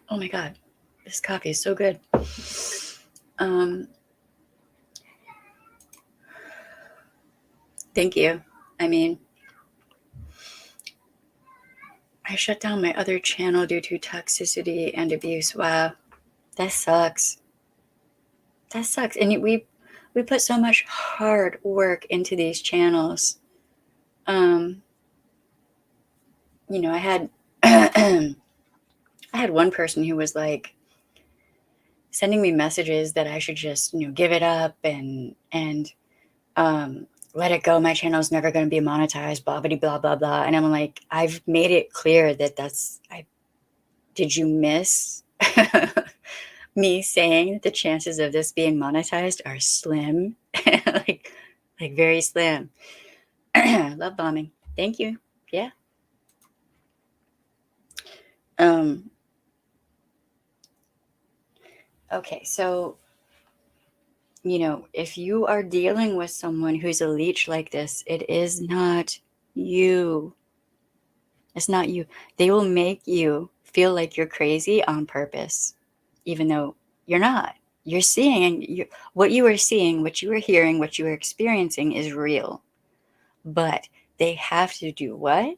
Oh my God, this coffee is so good. Thank you. I mean, I shut down my other channel due to toxicity and abuse. Wow, that sucks. That sucks. And we put so much hard work into these channels. I had I had one person who was like sending me messages that I should just give it up and let it go. My channel's never going to be monetized. Blah blah blah blah blah. And I'm like, I've made it clear that did you miss me saying that the chances of this being monetized are slim, like very slim. Love bombing. Thank you. Yeah. Okay, so if you are dealing with someone who's a leech like this, it is not you. It's not you. They will make you feel like you're crazy on purpose, even though you're not. You're seeing what you are seeing, what you are hearing, what you are experiencing is real. But they have to do what?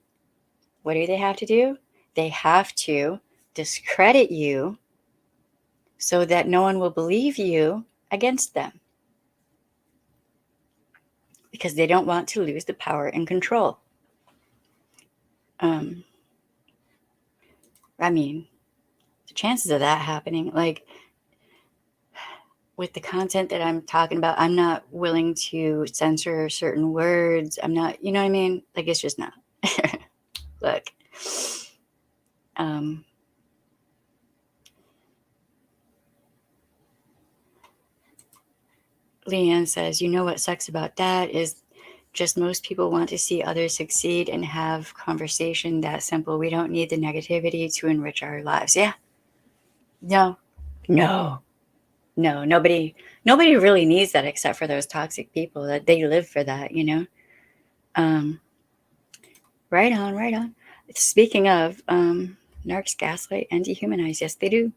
What do they have to do? They have to discredit you so that no one will believe you against them. Because they don't want to lose the power and control. I mean, the chances of that happening, like with the content that I'm talking about, I'm not willing to censor certain words. I'm not, you know what I mean? Like, it's just not. Look. Leanne says, what sucks about that is just most people want to see others succeed and have conversation that simple. We don't need the negativity to enrich our lives. Yeah. No. Nobody really needs that except for those toxic people that they live for that, Right on. Speaking of Narcs, Gaslight, and Dehumanized, yes, they do.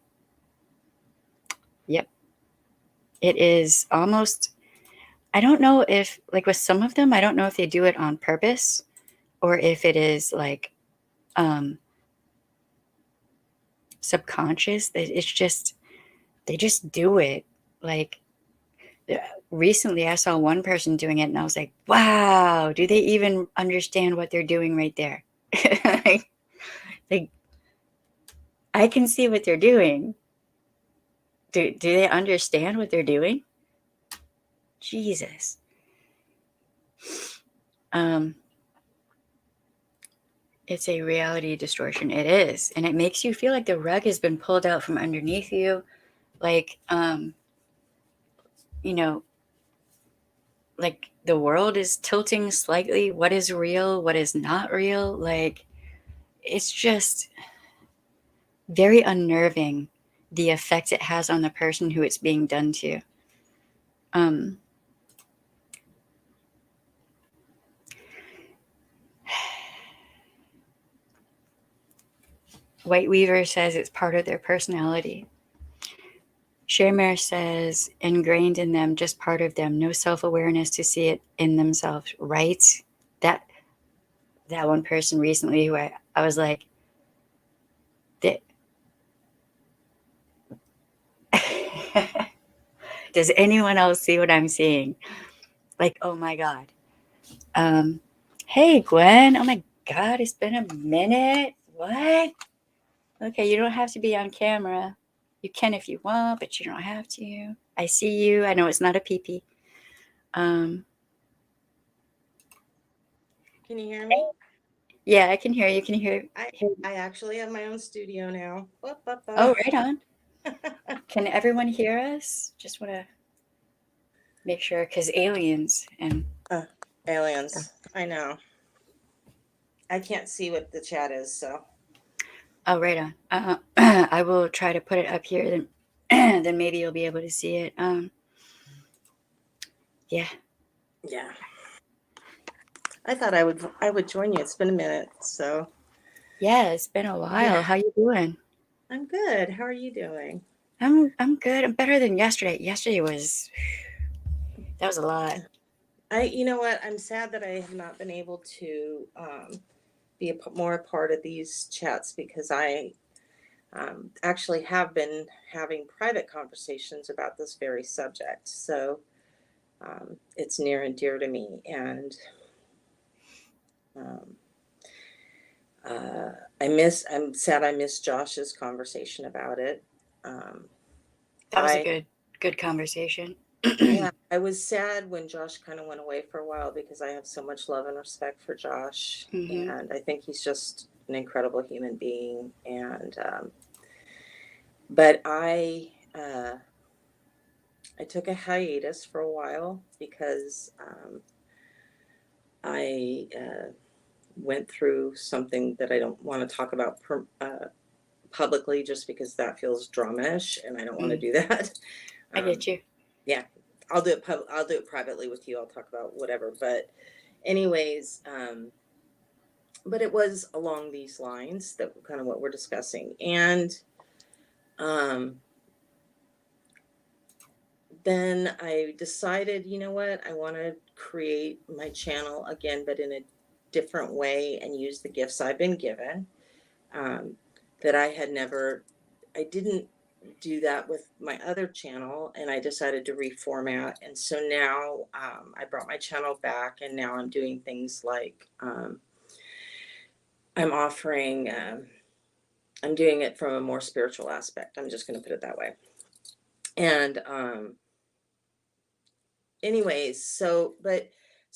Yep. It is almost, I don't know if, like with some of them, I don't know if they do it on purpose or if it is like subconscious. It's just, they just do it. Like recently I saw one person doing it and I was like, wow, do they even understand what they're doing right there? like I can see what they're doing. Do they understand what they're doing? Jesus. It's a reality distortion. It is. And it makes you feel like the rug has been pulled out from underneath you. Like, like the world is tilting slightly. What is real? What is not real? Like, it's just very unnerving, the effect it has on the person who it's being done to. White Weaver says it's part of their personality. Shermer says ingrained in them, just part of them, no self-awareness to see it in themselves, right? That one person recently who I was like, does anyone else see what I'm seeing? Like, oh my God. Hey, Gwen. Oh my God, it's been a minute. What? Okay, you don't have to be on camera. You can if you want, but you don't have to. I see you. I know it's not a pee-pee. Can you hear me? Yeah, I can hear you. Can you hear? I hear I actually have my own studio now. Bup, bup, Oh, bup. right on. Can everyone hear us? Just want to make sure, because aliens and uh, stuff. Aliens. I know. I can't see what the chat is, so Oh, right on. I will try to put it up here. Then, then maybe you'll be able to see it. Yeah, yeah. I would join you. It's been a minute, so yeah. It's been a yeah. while. How you doing? I'm good. How are you doing? I'm good. I'm better than yesterday. Yesterday was that was a lot. You know what? I'm sad that I have not been able to be more a part of these chats because I actually have been having private conversations about this very subject. So it's near and dear to me. And um, uh, I'm sad I missed Josh's conversation about it. Um, That was a I, good conversation. yeah, I was sad when Josh kind of went away for a while because I have so much love and respect for Josh. Hmm. And I think he's just an incredible human being. But I took a hiatus for a while because I went through something that I don't want to talk about publicly just because that feels drama-ish and I don't want to Mm, do that. I Um, get you. yeah, I'll do it privately with you. I'll talk about whatever. But anyways, but it was along these lines that kind of what we're discussing. And um, then I decided, you know what, I want to create my channel again, but in a different way and use the gifts I've been given. Um, that I didn't do that with my other channel, and I decided to reformat. And so now I brought my channel back, and now I'm doing things like I'm offering, I'm doing it from a more spiritual aspect. I'm just going to put it that way. And anyways, so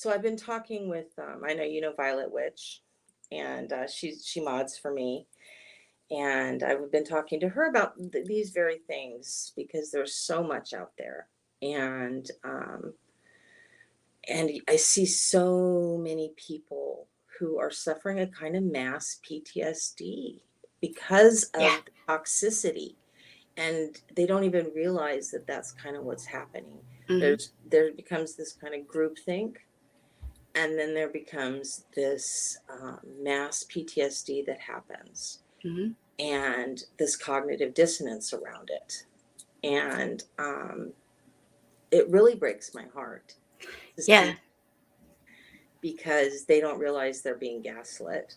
I've been talking with I know you know Violet Witch, and she mods for me, and I've been talking to her about these very things because there's so much out there, and I see so many people who are suffering a kind of mass PTSD because Yeah. of the toxicity, and they don't even realize that that's kind of what's happening. Hmm. There becomes this kind of group think, and then there becomes this mass PTSD that happens, Hmm. and this cognitive dissonance around it, and it really breaks my heart to Yeah. see, because they don't realize they're being gaslit.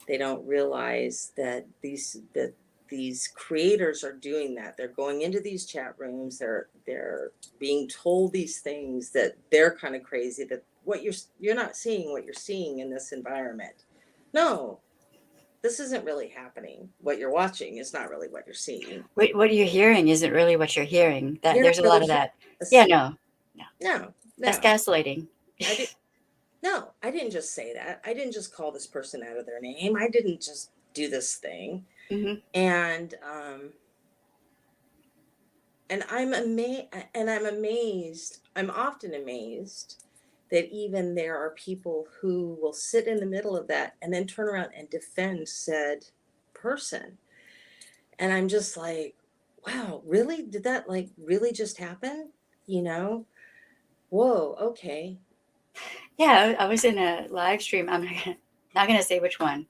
They don't realize that these creators are doing that. They're going into these chat rooms. They're being told these things that they're kind of crazy. That what you're not seeing what you're seeing in this environment. No, this isn't really happening. What you're watching is not really what you're seeing. What you're hearing isn't really what you're hearing. That You're not there's a really lot of hearing that. Yeah. this. No. No. No, That's no. gaslighting. I did no. I didn't just say that. I didn't just call this person out of their name. I didn't just do this thing. Hmm. And and I'm amazed. I'm often amazed that even there are people who will sit in the middle of that and then turn around and defend said person. And I'm just like, wow, really? Did that like really just happen? You know? Whoa, okay. Yeah. I was in a live stream. I'm not gonna say which one,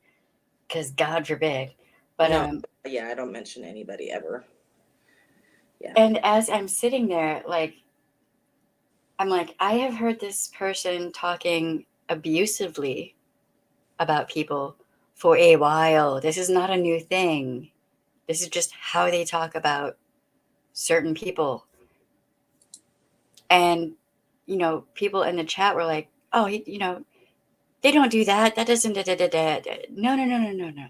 because God forbid. But No, yeah, I don't mention anybody ever. Yeah. and as I'm sitting there, like I'm like, I have heard this person talking abusively about people for a while. This is not a new thing. This is just how they talk about certain people. And, people in the chat were like, oh, they don't do that. That doesn't, da, da, da, da, da. No, no, no, no, no, no.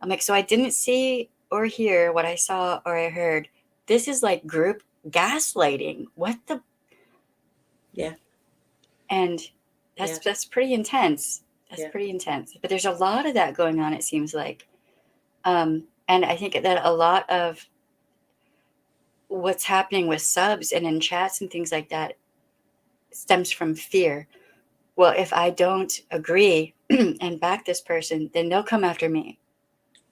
I'm like, so I didn't see or hear what I saw or I heard. This is like group gaslighting. What the? Yeah. And Yeah. that's pretty intense. That's Yeah. pretty intense. But there's a lot of that going on, it seems like. And I think that a lot of what's happening with subs and in chats and things like that stems from fear. Well, if I don't agree and back this person, then they'll come after me.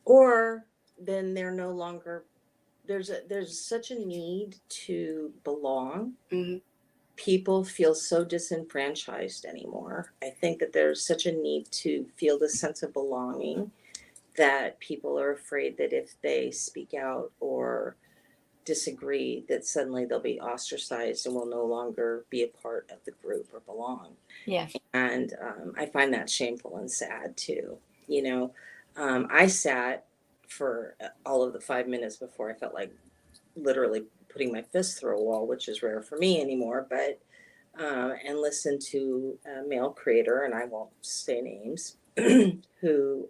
Or then they're no longer, there's such a need to belong. Mm-hmm. People feel so disenfranchised anymore. I think that there's such a need to feel the sense of belonging that people are afraid that if they speak out or disagree, that suddenly they'll be ostracized and will no longer be a part of the group or belong. Yeah. And I find that shameful and sad too. You know, I sat for all of the 5 minutes before I felt like literally putting my fist through a wall, which is rare for me anymore, but and listened to a male creator, and I won't say names, who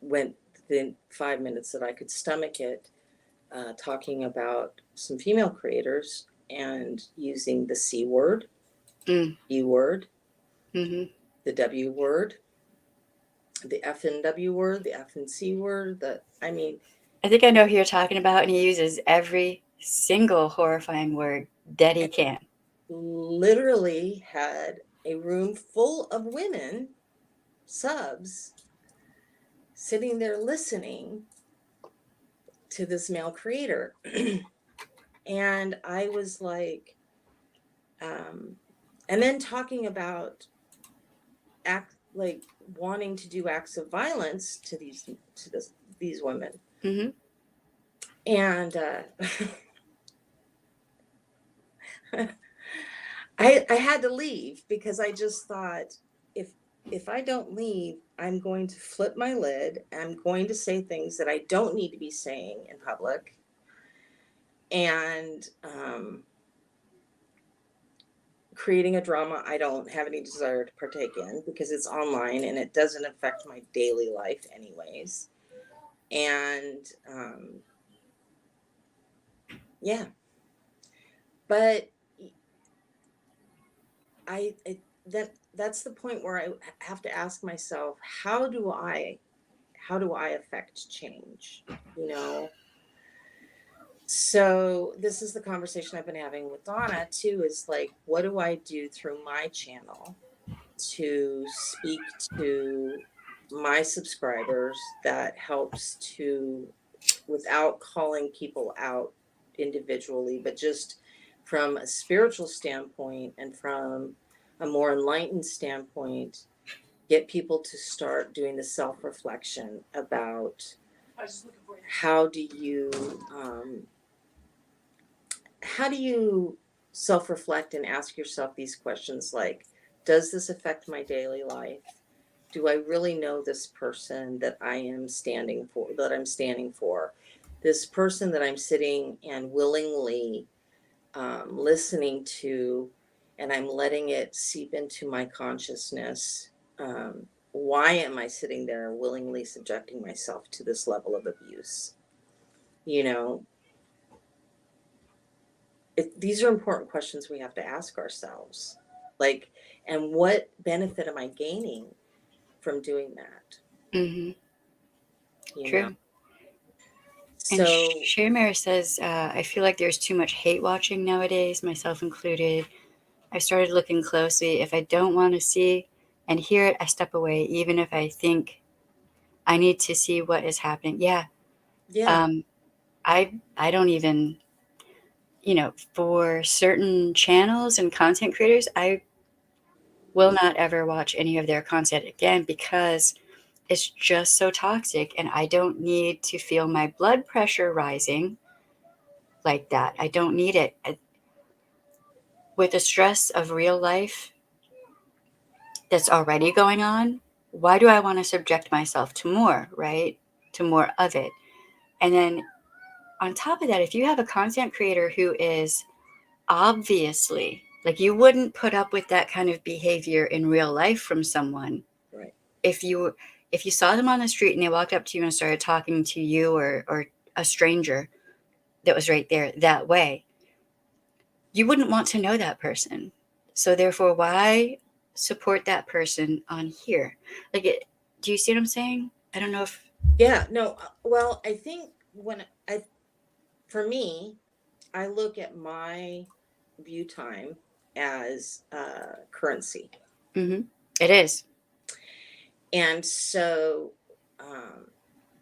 went within 5 minutes that I could stomach it, talking about some female creators and using the C word, E word, Mm-hmm. the W word, the F and W word, the F and C word. I think I know who you're talking about, and he uses every single horrifying word that he can. Literally had a room full of women, subs, sitting there listening to this male creator. And I was like, and then talking about like wanting to do acts of violence to these women. Mm-hmm. And I had to leave because I just thought, if I don't leave, I'm going to flip my lid. I'm going to say things that I don't need to be saying in public. And creating a drama I don't have any desire to partake in because it's online and it doesn't affect my daily life anyways. And yeah, but that's the point where I have to ask myself, how do I affect change, you know? So this is the conversation I've been having with Donna too, is like, what do I do through my channel to speak to my subscribers that helps to, without calling people out individually, but just from a spiritual standpoint and from a more enlightened standpoint, get people to start doing the self-reflection about how do you self-reflect and ask yourself these questions like, does this affect my daily life? Do I really know this person that I'm standing for? This person that I'm sitting and willingly listening to, and I'm letting it seep into my consciousness. Why am I sitting there willingly subjecting myself to this level of abuse? You know, these are important questions we have to ask ourselves. Like, and what benefit am I gaining from doing that? Mm-hmm. You know? True. And So, Shamir says, I feel like there's too much hate watching nowadays, myself included. I started looking closely. If I don't want to see and hear it, I step away, even if I think I need to see what is happening. Yeah. yeah, I don't even, for certain channels and content creators, I will not ever watch any of their content again because it's just so toxic and I don't need to feel my blood pressure rising like that. I don't need it. With the stress of real life that's already going on, why do I want to subject myself to more, right? To more of it. And then on top of that, if you have a content creator who is obviously, like, you wouldn't put up with that kind of behavior in real life from someone. right. If you saw them on the street and they walked up to you and started talking to you or a stranger that was right there that way, you wouldn't want to know that person. So therefore, why support that person on here. Like, do you see what I'm saying? I don't know if. Yeah, no, well, I think for me, I look at my view time as currency. Mm-hmm. It is. And so um,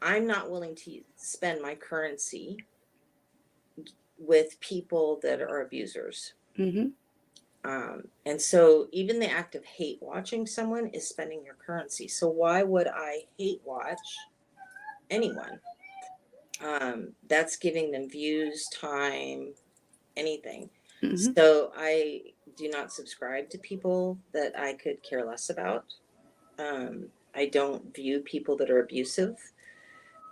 I'm not willing to spend my currency with people that are abusers. Mm-hmm. And so even the act of hate watching someone is spending your currency. So why would I hate watch anyone? That's giving them views, time, anything. Mm-hmm. So I do not subscribe to people that I could care less about. I don't view people that are abusive.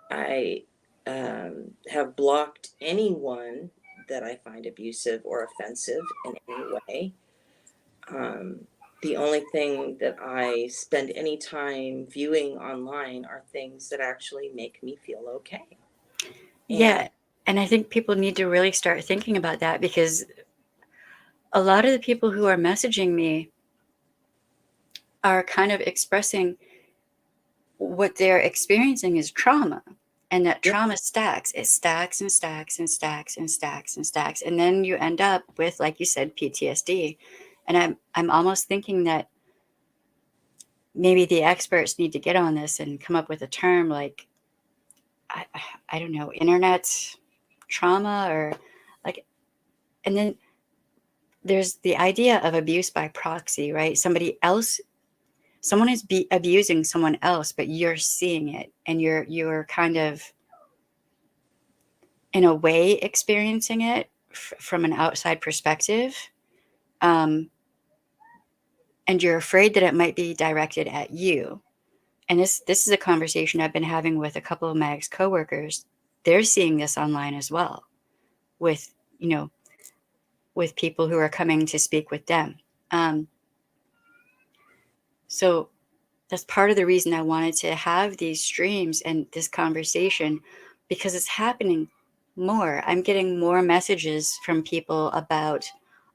I have blocked anyone that I find abusive or offensive in any way. Um, the only thing that I spend any time viewing online are things that actually make me feel okay. Yeah. And I think people need to really start thinking about that, because a lot of the people who are messaging me are kind of expressing what they're experiencing is trauma. And that Yeah, trauma stacks. It stacks and stacks and stacks and stacks and stacks. And then you end up with, like you said, PTSD. And I'm almost thinking that maybe the experts need to get on this and come up with a term like, I, I don't know, internet trauma, or like, and then there's the idea of abuse by proxy, right? Someone is abusing someone else, but you're seeing it, and you're kind of in a way experiencing it from an outside perspective, um, and you're afraid that it might be directed at you. And this is a conversation I've been having with a couple of my ex coworkers. They're seeing this online as well, with with people who are coming to speak with them. Um, so that's part of the reason I wanted to have these streams and this conversation, because it's happening more. I'm getting more messages from people about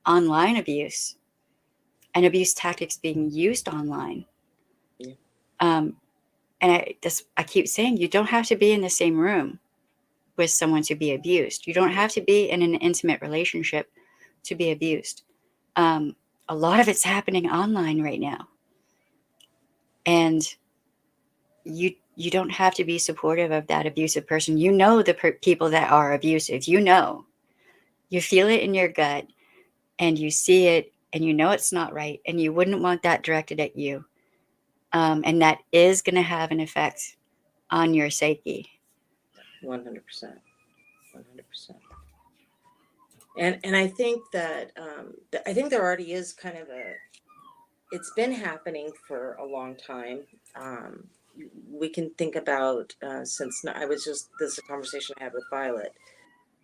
online abuse and abuse tactics being used online. yeah, Um, and I keep saying, you don't have to be in the same room with someone to be abused. You don't have to be in an intimate relationship to be abused. Um, a lot of it's happening online right now, and you don't have to be supportive of that abusive person. You know the people that are abusive. You feel it in your gut, and you see it, and you know it's not right, and you wouldn't want that directed at you. And that is going to have an effect on your psyche. 100%. 100%. And I think that I think there already is kind of it's been happening for a long time. Um, we can think about I was just this is a conversation I had with Violet.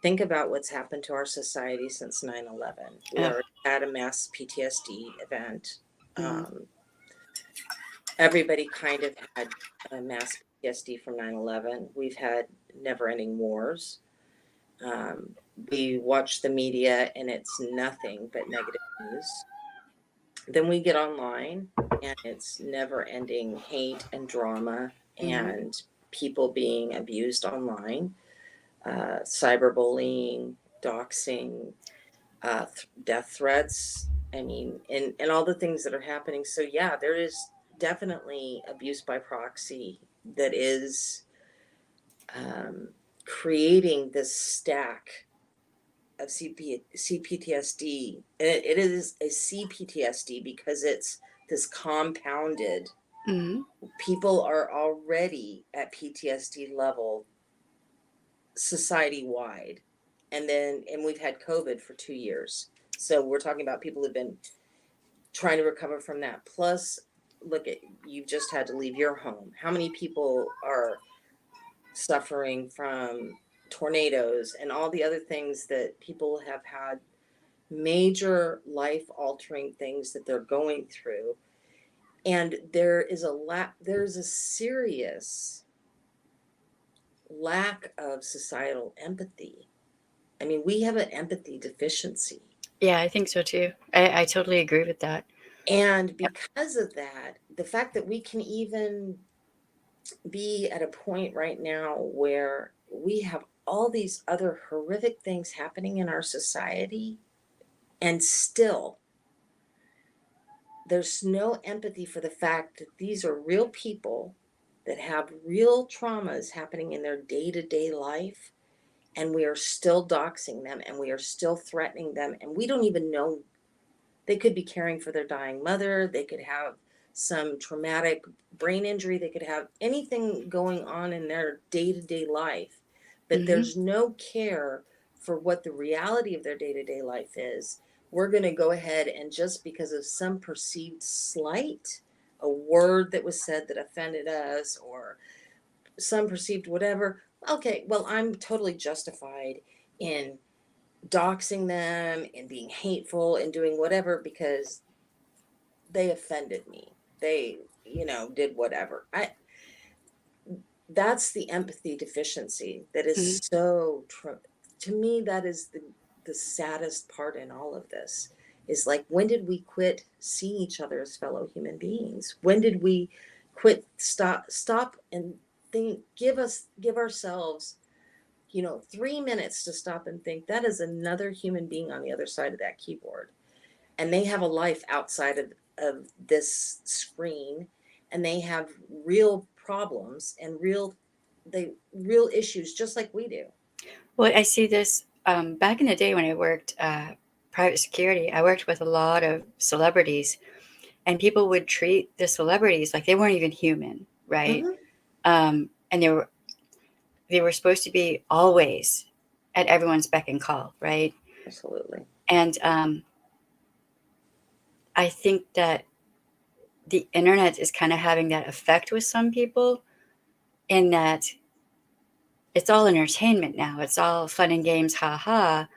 Think about what's happened to our society since 9/11. We Oh, already had a mass PTSD event. mm-hmm, Um, everybody kind of had a mass PTSD from 9/11. We've had never-ending wars. Um, we watch the media and it's nothing but negative news. Then we get online and it's never ending hate and drama mm-hmm, and people being abused online, cyberbullying, doxing, death threats. I mean, and all the things that are happening. So, yeah, there is definitely abuse by proxy that is um, creating this stack of CPTSD. And it is a CPTSD because it's this compounded. mm-hmm. People are already at PTSD level society wide. And we've had COVID for 2 years. So we're talking about people who've been trying to recover from that. Plus, look at you've just had to leave your home. How many people are suffering from tornadoes and all the other things that people have had major life altering things that they're going through, and there's a serious lack of societal empathy. We have an empathy deficiency. Yeah, I think so too. I totally agree with that. And because of that, the fact that we can even be at a point right now where we have all these other horrific things happening in our society, and still there's no empathy for the fact that these are real people that have real traumas happening in their day-to-day life, and we are still doxing them, and we are still threatening them, and we don't even know. They could be caring for their dying mother. They could have some traumatic brain injury. They could have anything going on in their day-to-day life, but Mm-hmm. there's no care for what the reality of their day-to-day life is. We're going to go ahead and, just because of some perceived slight, a word that was said that offended us, or some perceived whatever, okay, well, I'm totally justified in doxing them and being hateful and doing whatever because they offended me. They, did whatever. That's the empathy deficiency that is Mm-hmm. so to me, that is the saddest part in all of this, is like, when did we quit seeing each other as fellow human beings? When did we quit, stop and think, give ourselves 3 minutes to stop and think, that is another human being on the other side of that keyboard, and they have a life outside of this screen, and they have real problems and real issues just like we do. Well, I see this back in the day when I worked private security. I worked with a lot of celebrities, and people would treat the celebrities like they weren't even human, right? Mm-hmm. And they were supposed to be always at everyone's beck and call, right? Absolutely. And I think that the internet is kind of having that effect with some people, in that it's all entertainment now. It's all fun and games, ha ha,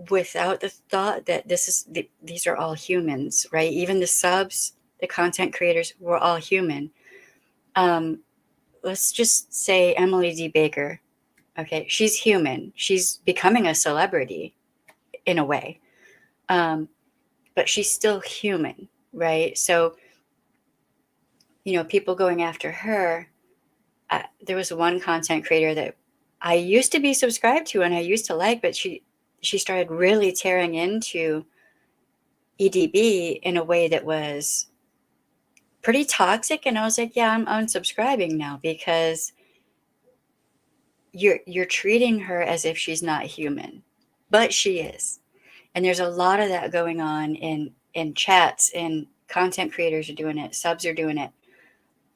without the thought that these are all humans, right? Even the subs, the content creators, we're all human. Um, let's just say Emily D. Baker. Okay, she's human. She's becoming a celebrity in a way, but she's still human, right? So, people going after her. There was one content creator that I used to be subscribed to and I used to like, but she started really tearing into EDB in a way that was pretty toxic, and I was like, yeah, I'm unsubscribing now, because you're treating her as if she's not human, but she is. And there's a lot of that going on in chats, and content creators are doing it, subs are doing it,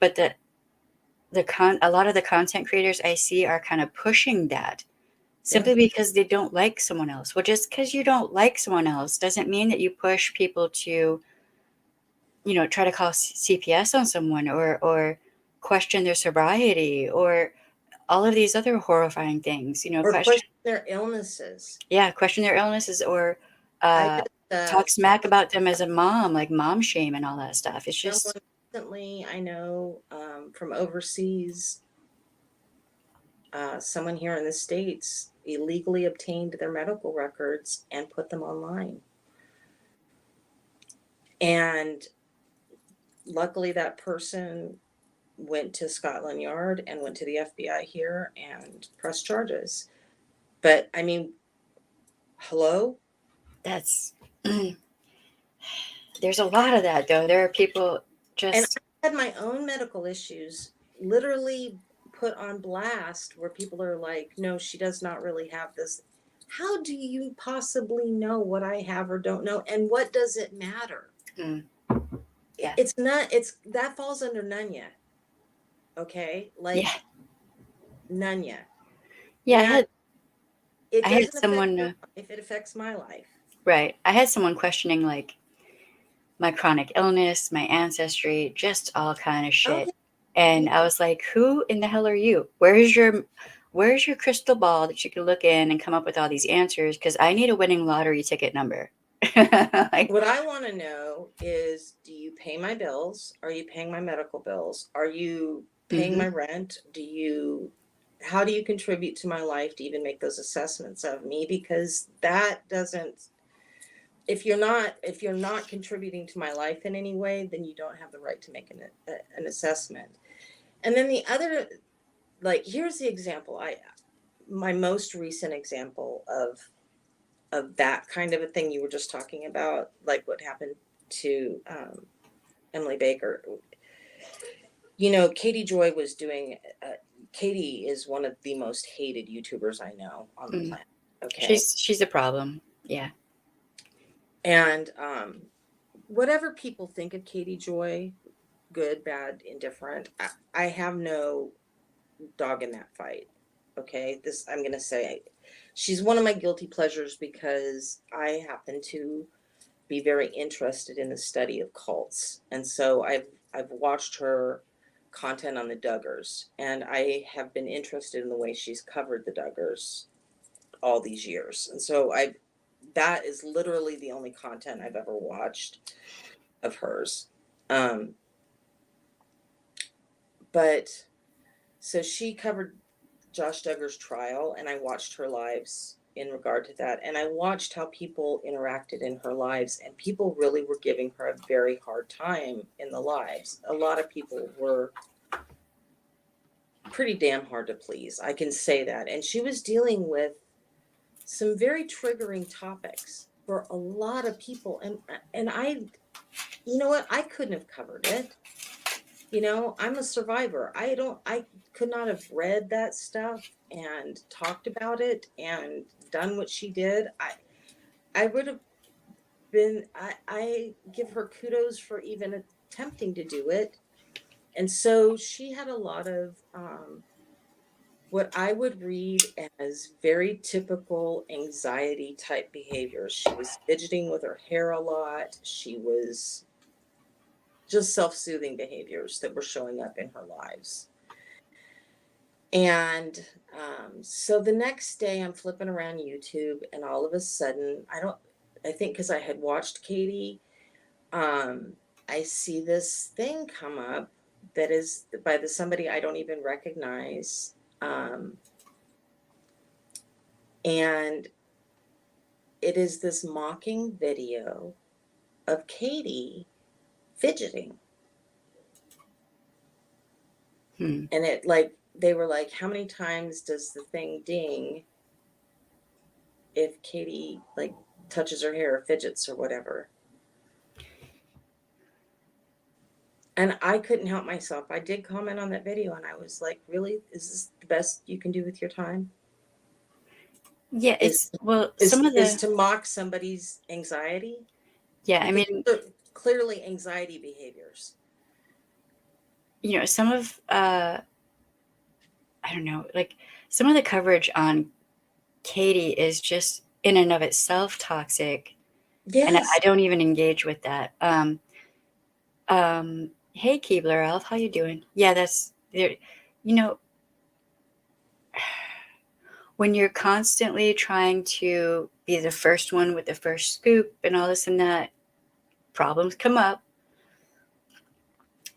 but a lot of the content creators I see are kind of pushing that Yeah. simply because they don't like someone else. Well, just because you don't like someone else doesn't mean that you push people to, try to call CPS on someone, or question their sobriety, or all of these other horrifying things. Or question their illnesses. Question their illnesses, or I uh, just talk smack about them as a mom, like mom shame and all that stuff. It's someone just, recently I know, from overseas, someone here in the States illegally obtained their medical records and put them online. And luckily, that person went to Scotland Yard and went to the FBI here and pressed charges. But I mean, hello? that's, there's a lot of that, though. There are people And just, I had my own medical issues literally put on blast, where people are like, no, she does not really have this. How do you possibly know what I have or don't know? And what does it matter? mm, yeah, It's not, it's that falls under none yet. Okay. yeah, Like, none yet. yeah. And it I had doesn't affect someone, your life, it affects my life. right. I had someone questioning, like, my chronic illness, my ancestry, just all kind of shit. Okay. And I was like, who in the hell are you? Where's your crystal ball that you can look in and come up with all these answers? Because I need a winning lottery ticket number. Like, What I want to know is, do you pay my bills? Are you paying my medical bills? Are you paying mm-hmm, my rent? How do you contribute to my life to even make those assessments of me? Because that doesn't, if you're not contributing to my life in any way, then you don't have the right to make an assessment. And then the other, like, here's the example. My most recent example of that kind of a thing you were just talking about, like what happened to Emily Baker. You know, Katie Joy was doing. Katie is one of the most hated YouTubers I know on the planet. Okay, She's a problem. Yeah. and whatever people think of Katie Joy, good, bad, indifferent, I have no dog in that fight. Okay, this I'm gonna say, she's one of my guilty pleasures because I happen to be very interested in the study of cults, and so I've watched her content on the Duggars, and I have been interested in the way she's covered the Duggars all these years, and so that is literally the only content I've ever watched of hers. Um, but so she covered Josh Duggar's trial, and I watched her lives in regard to that. And I watched how people interacted in her lives, and people really were giving her a very hard time in the lives. A lot of people were pretty damn hard to please. I can say that. And she was dealing with some very triggering topics for a lot of people. And you know what? I couldn't have covered it. You know, I'm a survivor. I could not have read that stuff and talked about it and done what she did. I would have been, I give her kudos for even attempting to do it. And so she had a lot of what I would read as very typical anxiety type behaviors. She was fidgeting with her hair a lot. She was just self-soothing behaviors that were showing up in her lives. And so the next day I'm flipping around YouTube, and all of a sudden, I think because I had watched Katie, I see this thing come up that is by somebody I don't even recognize. And it is this mocking video of Katie fidgeting. And it, like, they were like, how many times does the thing ding if Katie, like, touches her hair or fidgets or whatever? And I couldn't help myself. I did comment on that video, and I was like, really? Is this the best you can do with your time? Yeah, Is some of is the, to mock somebody's anxiety? yeah, I Because mean, they're clearly anxiety behaviors. you know, some of I don't know, like some of the coverage on Katie is just in and of itself toxic, and I Yes. don't even engage with that. Hey Keebler Elf, how you doing? Yeah, that's there. You know, when you're constantly trying to be the first one with the first scoop and all this and that, problems come up.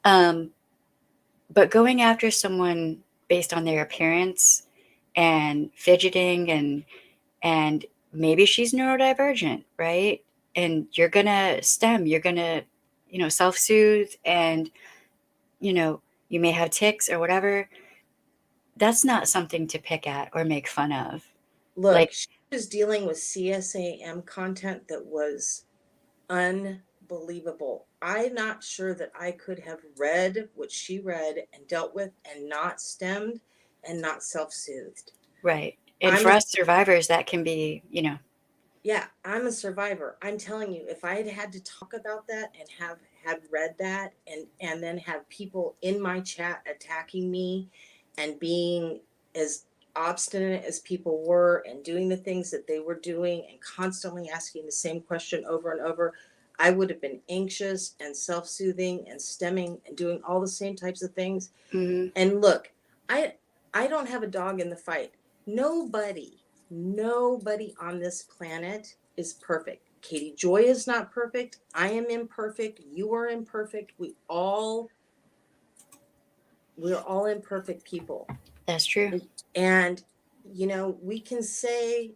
But going after someone based on their appearance and fidgeting and maybe she's neurodivergent, right? And you're gonna you're gonna, self-soothe, and you may have tics or whatever. That's not something to pick at or make fun of. Look, Like, she was dealing with CSAM content that was unbelievable. I'm not sure that I could have read what she read and dealt with and not stemmed and not self-soothed. right. And I'm for a us survivors, that can be, Yeah, I'm a survivor. I'm telling you, if I had had to talk about that and have had read that and then have people in my chat attacking me and being as obstinate as people were and doing the things that they were doing and constantly asking the same question over and over, I would have been anxious and self-soothing and stemming and doing all the same types of things. mhm. And look, I don't have a dog in the fight. Nobody on this planet is perfect. Katie Joy is not perfect. I am imperfect. You are imperfect. We're all imperfect people. That's true. And you know, we can say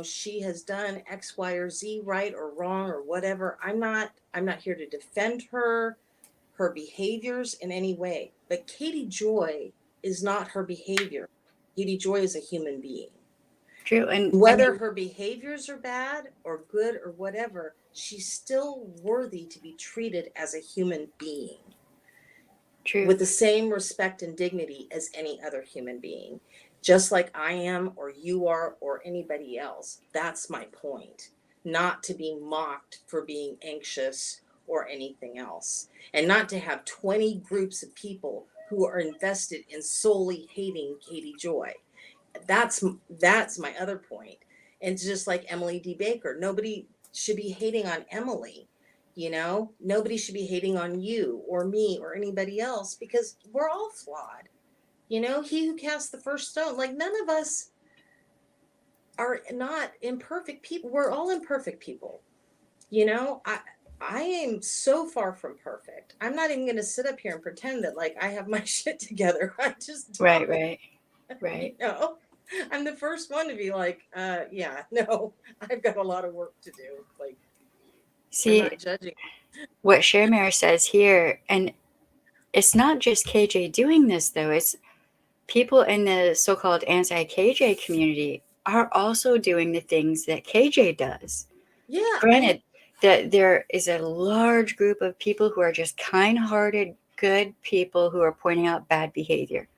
she has done X, Y, or Z right or wrong or whatever. I'm not here to defend her behaviors in any way. But Katie Joy is not her behavior. Katie Joy is a human being. True. And I Whether mean, her behaviors are bad or good or whatever, she's still worthy to be treated as a human being true. with the same respect and dignity as any other human being, just like I am or you are or anybody else. That's my point. Not to be mocked for being anxious or anything else, and not to have 20 groups of people who are invested in solely hating Katie Joy. That's my other point. And it's just like Emily D. Baker. Nobody should be hating on Emily. Nobody should be hating on you or me or anybody else, because we're all flawed. He who cast the first stone, like, none of us are not imperfect people. We're all imperfect people. I am so far from perfect. I'm not even going to sit up here and pretend that, like, I have my shit together. I just don't. Right. you know I'm the first one to be like, yeah, no, I've got a lot of work to do. Like, I'm See, not judging. what Shermare says here, and it's not just KJ doing this, though. It's people in the so-called anti-KJ community are also doing the things that KJ does. Yeah, Granted, that there is a large group of people who are just kind-hearted, good people who are pointing out bad behavior.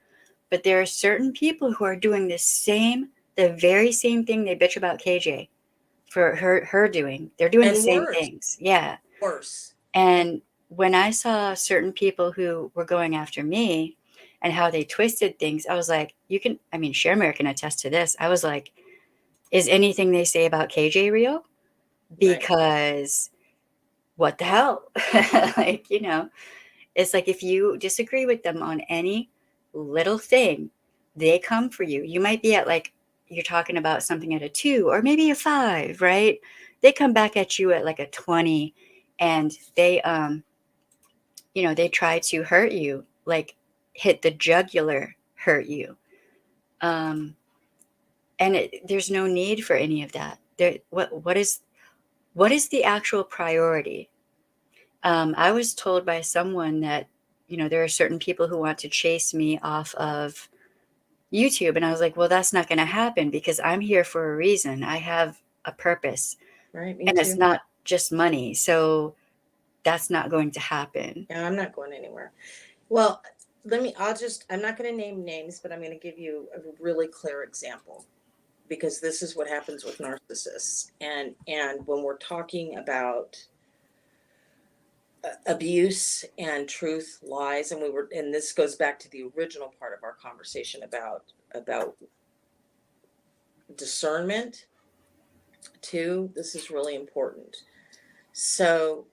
But there are certain people who are doing the very same thing they bitch about KJ for her doing. They're doing the and same worse, things. Yeah. worse. And when I saw certain people who were going after me and how they twisted things, I was like, Shermare can attest to this. I was like, is anything they say about KJ real? Right. Because what the hell? Like, it's like if you disagree with them on any little thing, they come for you. You might be at, like, you're talking about something at a 2 or maybe a 5, right? They come back at you at like a 20, and they try to hurt you, like hit the jugular, hurt you. Um, and there's no need for any of that. What is the actual priority? I was told by someone that, there are certain people who want to chase me off of YouTube. And I was like, well, that's not going to happen because I'm here for a reason. I have a purpose, Right. Me and it's too. not just money. So that's not going to happen. Yeah, I'm not going anywhere. Well, I'm not going to name names, but I'm going to give you a really clear example, because this is what happens with narcissists. And when we're talking about abuse and truth, lies, and this goes back to the original part of our conversation about discernment too. This is really important. So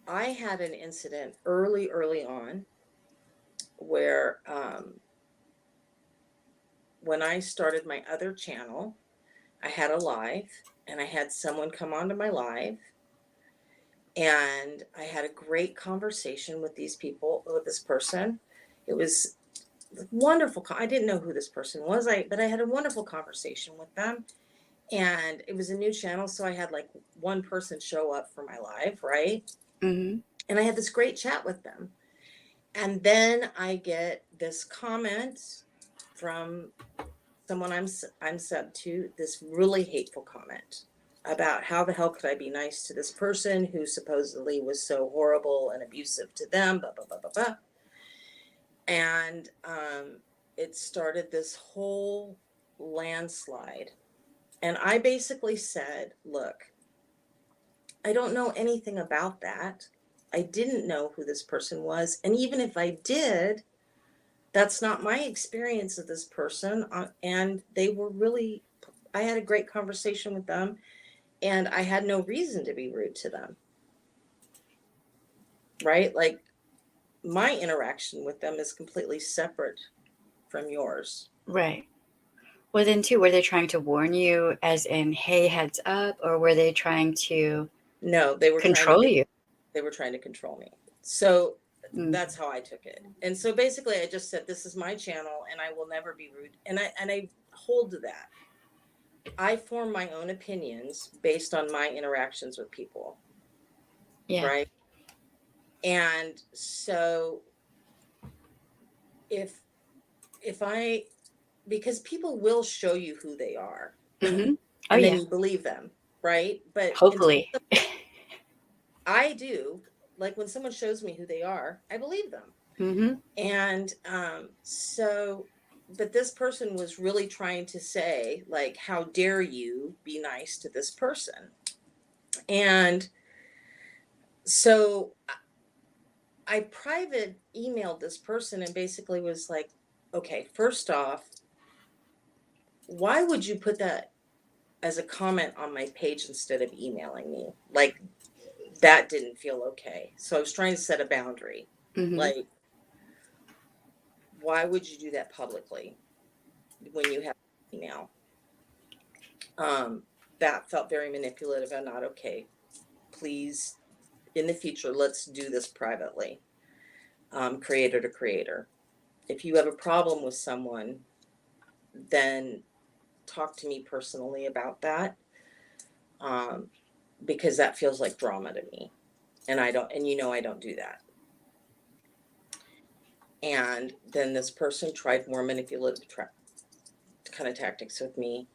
I had an incident early on where, when I started my other channel, I had a live, and I had someone come onto my live, and I had a great conversation with this person. It was wonderful. I didn't know who this person was, but I had a wonderful conversation with them. And it was a new channel, so I had like one person show up for my live, right? Mm-hmm. And I had this great chat with them. And then I get this comment from someone I'm sub to, this really hateful comment about how the hell could I be nice to this person who supposedly was so horrible and abusive to them, blah, blah, blah, blah, blah. And it started this whole landslide. And I basically said, look, I don't know anything about that. I didn't know who this person was. And even if I did, that's not my experience of this person. And I had a great conversation with them, and I had no reason to be rude to them. Right? Like, my interaction with them is completely separate from yours. Right. Well, then too, were they trying to warn you as in, hey, heads up, or were they trying to No, they were control you? they were trying to control me. So Mm. that's how I took it. And so basically I just said, this is my channel and I will never be rude. And I hold to that. I form my own opinions based on my interactions with people, Yeah. right? And so if I, because people will show you who they are, Mm-hmm. Oh and then yeah. you believe them, right? But until Hopefully. I do, like when someone shows me who they are, I believe them. Mm-hmm. And so, but this person was really trying to say, like, how dare you be nice to this person? And so I private emailed this person and basically was like, okay, first off, why would you put that as a comment on my page instead of emailing me? Like, that didn't feel okay. So I was trying to set a boundary. Mm-hmm. Like, why would you do that publicly when you have email? That felt very manipulative and not okay. Please, in the future, let's do this privately, creator to creator. If you have a problem with someone, then talk to me personally about that, um, because that feels like drama to me. And I don't, and I don't do that. And then this person tried more manipulative kind of tactics with me.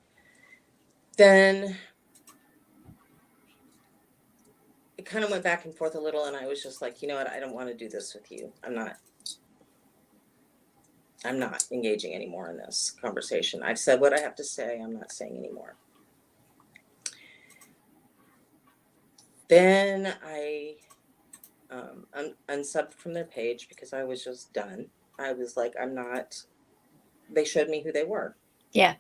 Then it kind of went back and forth a little, and I was just like, you know what, I don't want to do this with you. I'm not engaging anymore in this conversation. I've said what I have to say. I'm not saying anymore. Then I unsubbed from their page because I was just done. I was like, I'm not. They showed me who they were. Yeah.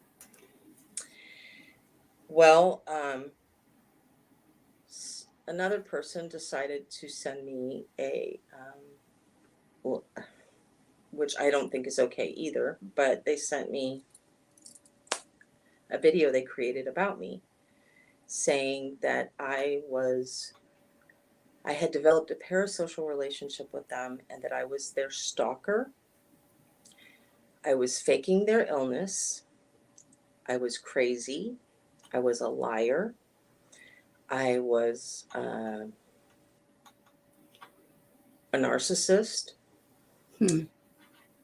Well, another person decided to send me which I don't think is okay either, but they sent me a video they created about me, saying that I had developed a parasocial relationship with them and that I was their stalker. I was faking their illness. I was crazy. I was a liar. I was a narcissist.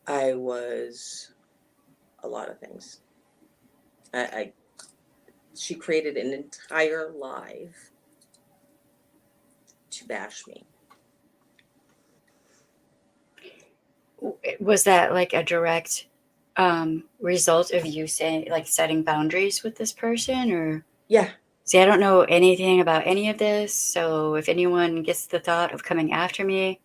I was a lot of things. She created an entire live to bash me. Was that like a direct result of you saying, like, setting boundaries with this person? Or Yeah. see, I don't know anything about any of this, so if anyone gets the thought of coming after me,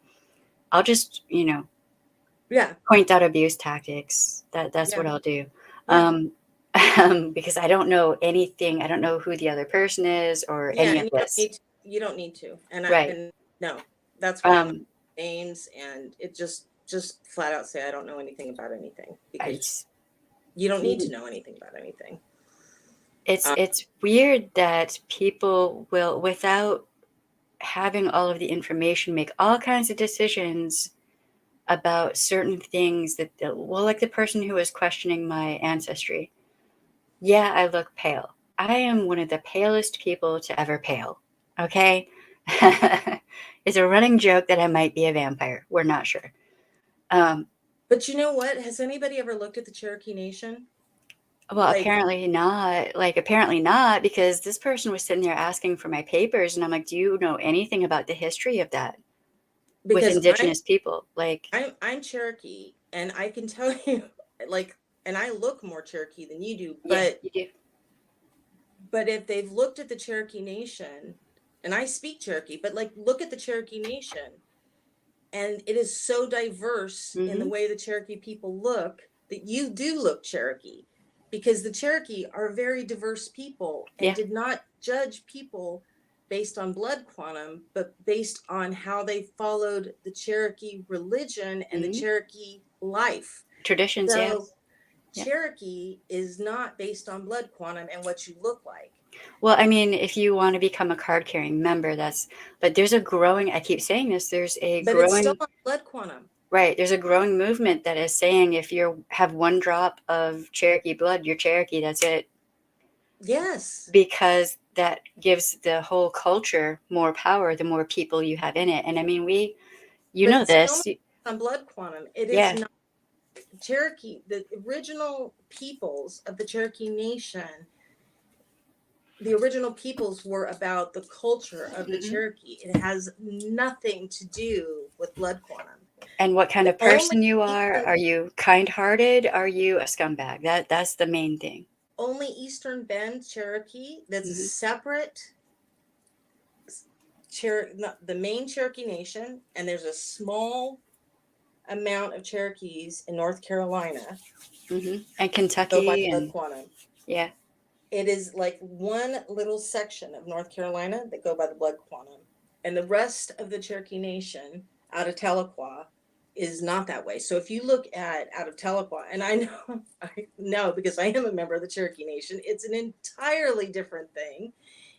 I'll just, Yeah. point out abuse tactics. That's what I'll do. Yeah. Because I don't know anything. I don't know who the other person is or Yeah, any and of this. you don't need to. Right. No, that's why I'm not Um, names, and it just flat out say I don't know anything about anything, because it's you don't need to know anything about anything. it's weird that people will, without having all of the information, make all kinds of decisions about certain things that, well, like the person who was questioning my ancestry. Yeah, I look pale. I am one of the palest people to ever pale. Okay? It's a running joke that I might be a vampire. We're not sure. But you know what? Has anybody ever looked at the Cherokee Nation? Well, Like, apparently not. Like, apparently not, because this person was sitting there asking for my papers, and I'm like, do you know anything about the history of that with because indigenous people? Like, I'm Cherokee, and I can tell you, like, and I look more Cherokee than you do, yeah, you do. but if they've looked at the Cherokee Nation, and I speak Cherokee, but like, look at the Cherokee Nation, and it is so diverse in the Mm-hmm. way the Cherokee people look that you do look Cherokee, because the Cherokee are very diverse people and Yeah. did not judge people based on blood quantum, but based on how they followed the Cherokee religion and the Mm-hmm. Cherokee life. Traditions, yeah. So Cherokee is not based on blood quantum and what you look like. Well, I mean, if you want to become a card carrying member, but there's a growing, I keep saying this, there's a But it's still growing, on blood quantum. right, there's a growing movement that is saying if you have one drop of Cherokee blood, you're Cherokee, that's it. Yes. because that gives the whole culture more power the more people you have in it. And I mean, you But know it's still this. not on blood quantum. It is Yeah. not Cherokee, the original peoples of the Cherokee Nation. The original peoples were about the culture of the Hmm. Cherokee. It has nothing to do with blood quantum. And what kind The of only person you are? Eastern, Are you kind-hearted? Are you a scumbag? That's the main thing. only Eastern Bend Cherokee that's a Hmm. separate the main Cherokee Nation, and there's a small amount of Cherokees in North Carolina Hmm. And go by Kentucky, blood and quantum. yeah. It is like one little section of North Carolina that go by the blood quantum, and the rest of the Cherokee Nation out of Tahlequah is not that way. So if you look at out of Tahlequah, and I know because I am a member of the Cherokee Nation, it's an entirely different thing,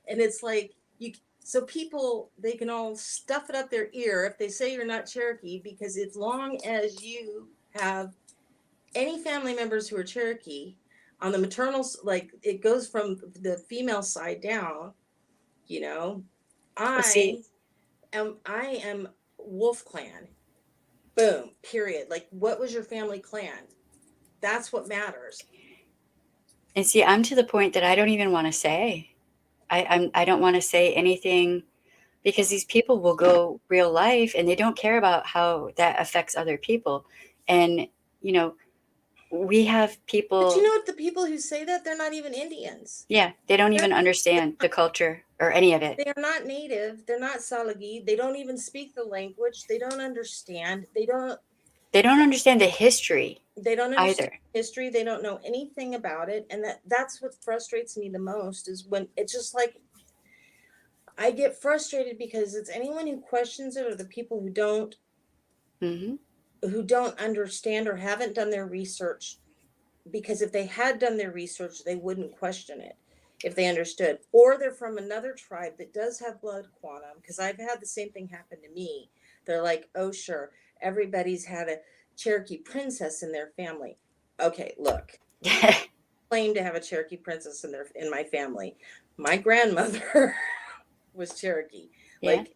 and it's like you. So people, they can all stuff it up their ear if they say you're not Cherokee, because as long as you have any family members who are Cherokee on the maternal, like it goes from the female side down, you know, Well, see, I am Wolf Clan. Boom, period. Like, what was your family clan? That's what matters. I'm to the point that I don't even want to say. I don't want to say anything because these people will go real life and they don't care about how that affects other people. And you know, we have But you people. know what? The people who say that, they're not even Indians. Yeah, they don't They're even understand the culture or any of it. they are not native. They're not Salagi. They don't even speak the language. They don't understand. They don't understand the history They don't understand either. history. They don't know anything about it, and that's what frustrates me the most is when it's just like I get frustrated because it's anyone who questions it or the people Hmm. who don't understand or haven't done their research, because if they had done their research they wouldn't question it if they understood, or they're from another tribe that does have blood quantum, because I've had the same thing happen to me. They're like, oh sure, everybody's had a Cherokee princess in their family. Okay, look, claim to have a Cherokee princess in my family. My grandmother was Cherokee. Yeah. Like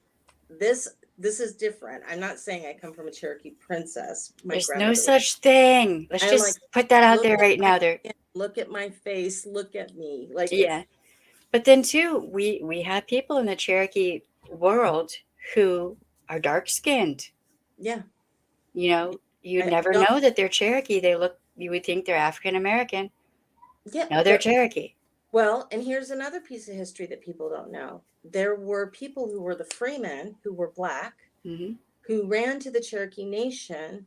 this is different. I'm not saying I come from a Cherokee princess. My There's no grandmother was. such thing. Let's I'm like, just put that out look there at right my now. There, skin, look at my face, look at me. Like it's yeah. But then too, we have people in the Cherokee world who are dark skinned. yeah. You know, you'd I never don't know that they're Cherokee. You would think they're African American. yeah, No, they're but Cherokee. well, and here's another piece of history that people don't know. There were people who were the freemen who were black Hmm. who ran to the Cherokee Nation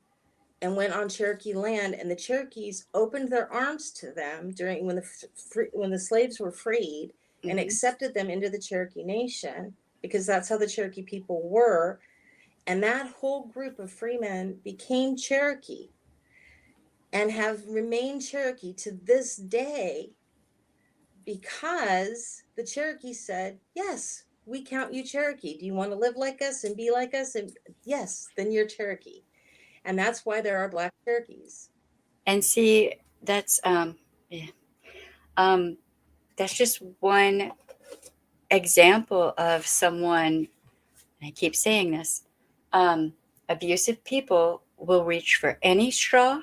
and went on Cherokee land, and the Cherokees opened their arms to them during when the slaves were freed and Hmm. accepted them into the Cherokee Nation, because that's how the Cherokee people were, and that whole group of freemen became Cherokee and have remained Cherokee to this day, because the Cherokee said, yes, we count you Cherokee. Do you want to live like us and be like us? And yes, then you're Cherokee. And that's why there are black Cherokees. And see, yeah. um, that's just one example of someone. And I keep saying this. Um, Abusive people will reach for any straw.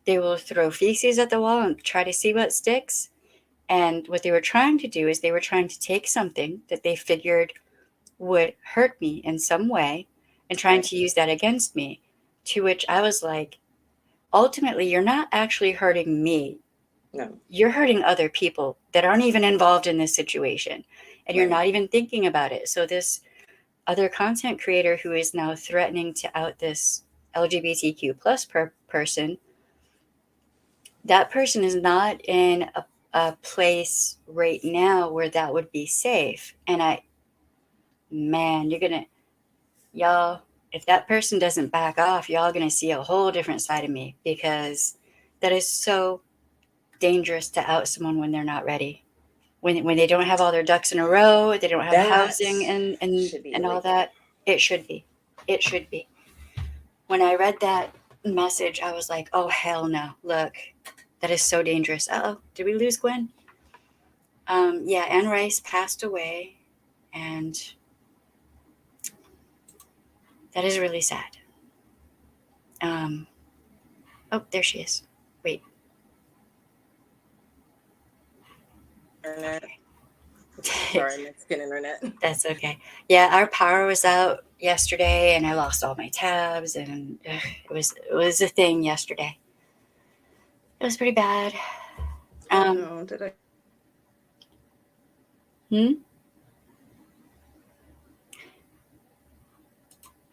They will throw feces at the wall and try to see what sticks. And what they were trying to do is they were trying to take something that they figured would hurt me in some way and trying Right. to use that against me. To which I was like, ultimately, you're not actually hurting me. No. You're hurting other people that aren't even involved in this situation. And you're Right. not even thinking about it. So, this other content creator who is now threatening to out this LGBTQ plus person, that person is not in a place right now where that would be safe. And man, y'all, if that person doesn't back off, y'all gonna see a whole different side of me, because that is so dangerous to out someone when they're not ready. When they don't have all their ducks in a row, they don't have That housing should be and all illegal. that. It should be. It should be. When I read that message, I was like, oh hell no. Look, that is so dangerous. Uh oh, did we lose Gwen? Yeah, Anne Rice passed away, and that is really sad. Um, oh, there she is. Wait. Internet. Okay. Sorry, Mexican internet. That's okay. Yeah, our power was out yesterday, and I lost all my tabs, and it was a thing yesterday. It was pretty bad. Oh Um, no, did I? hmm?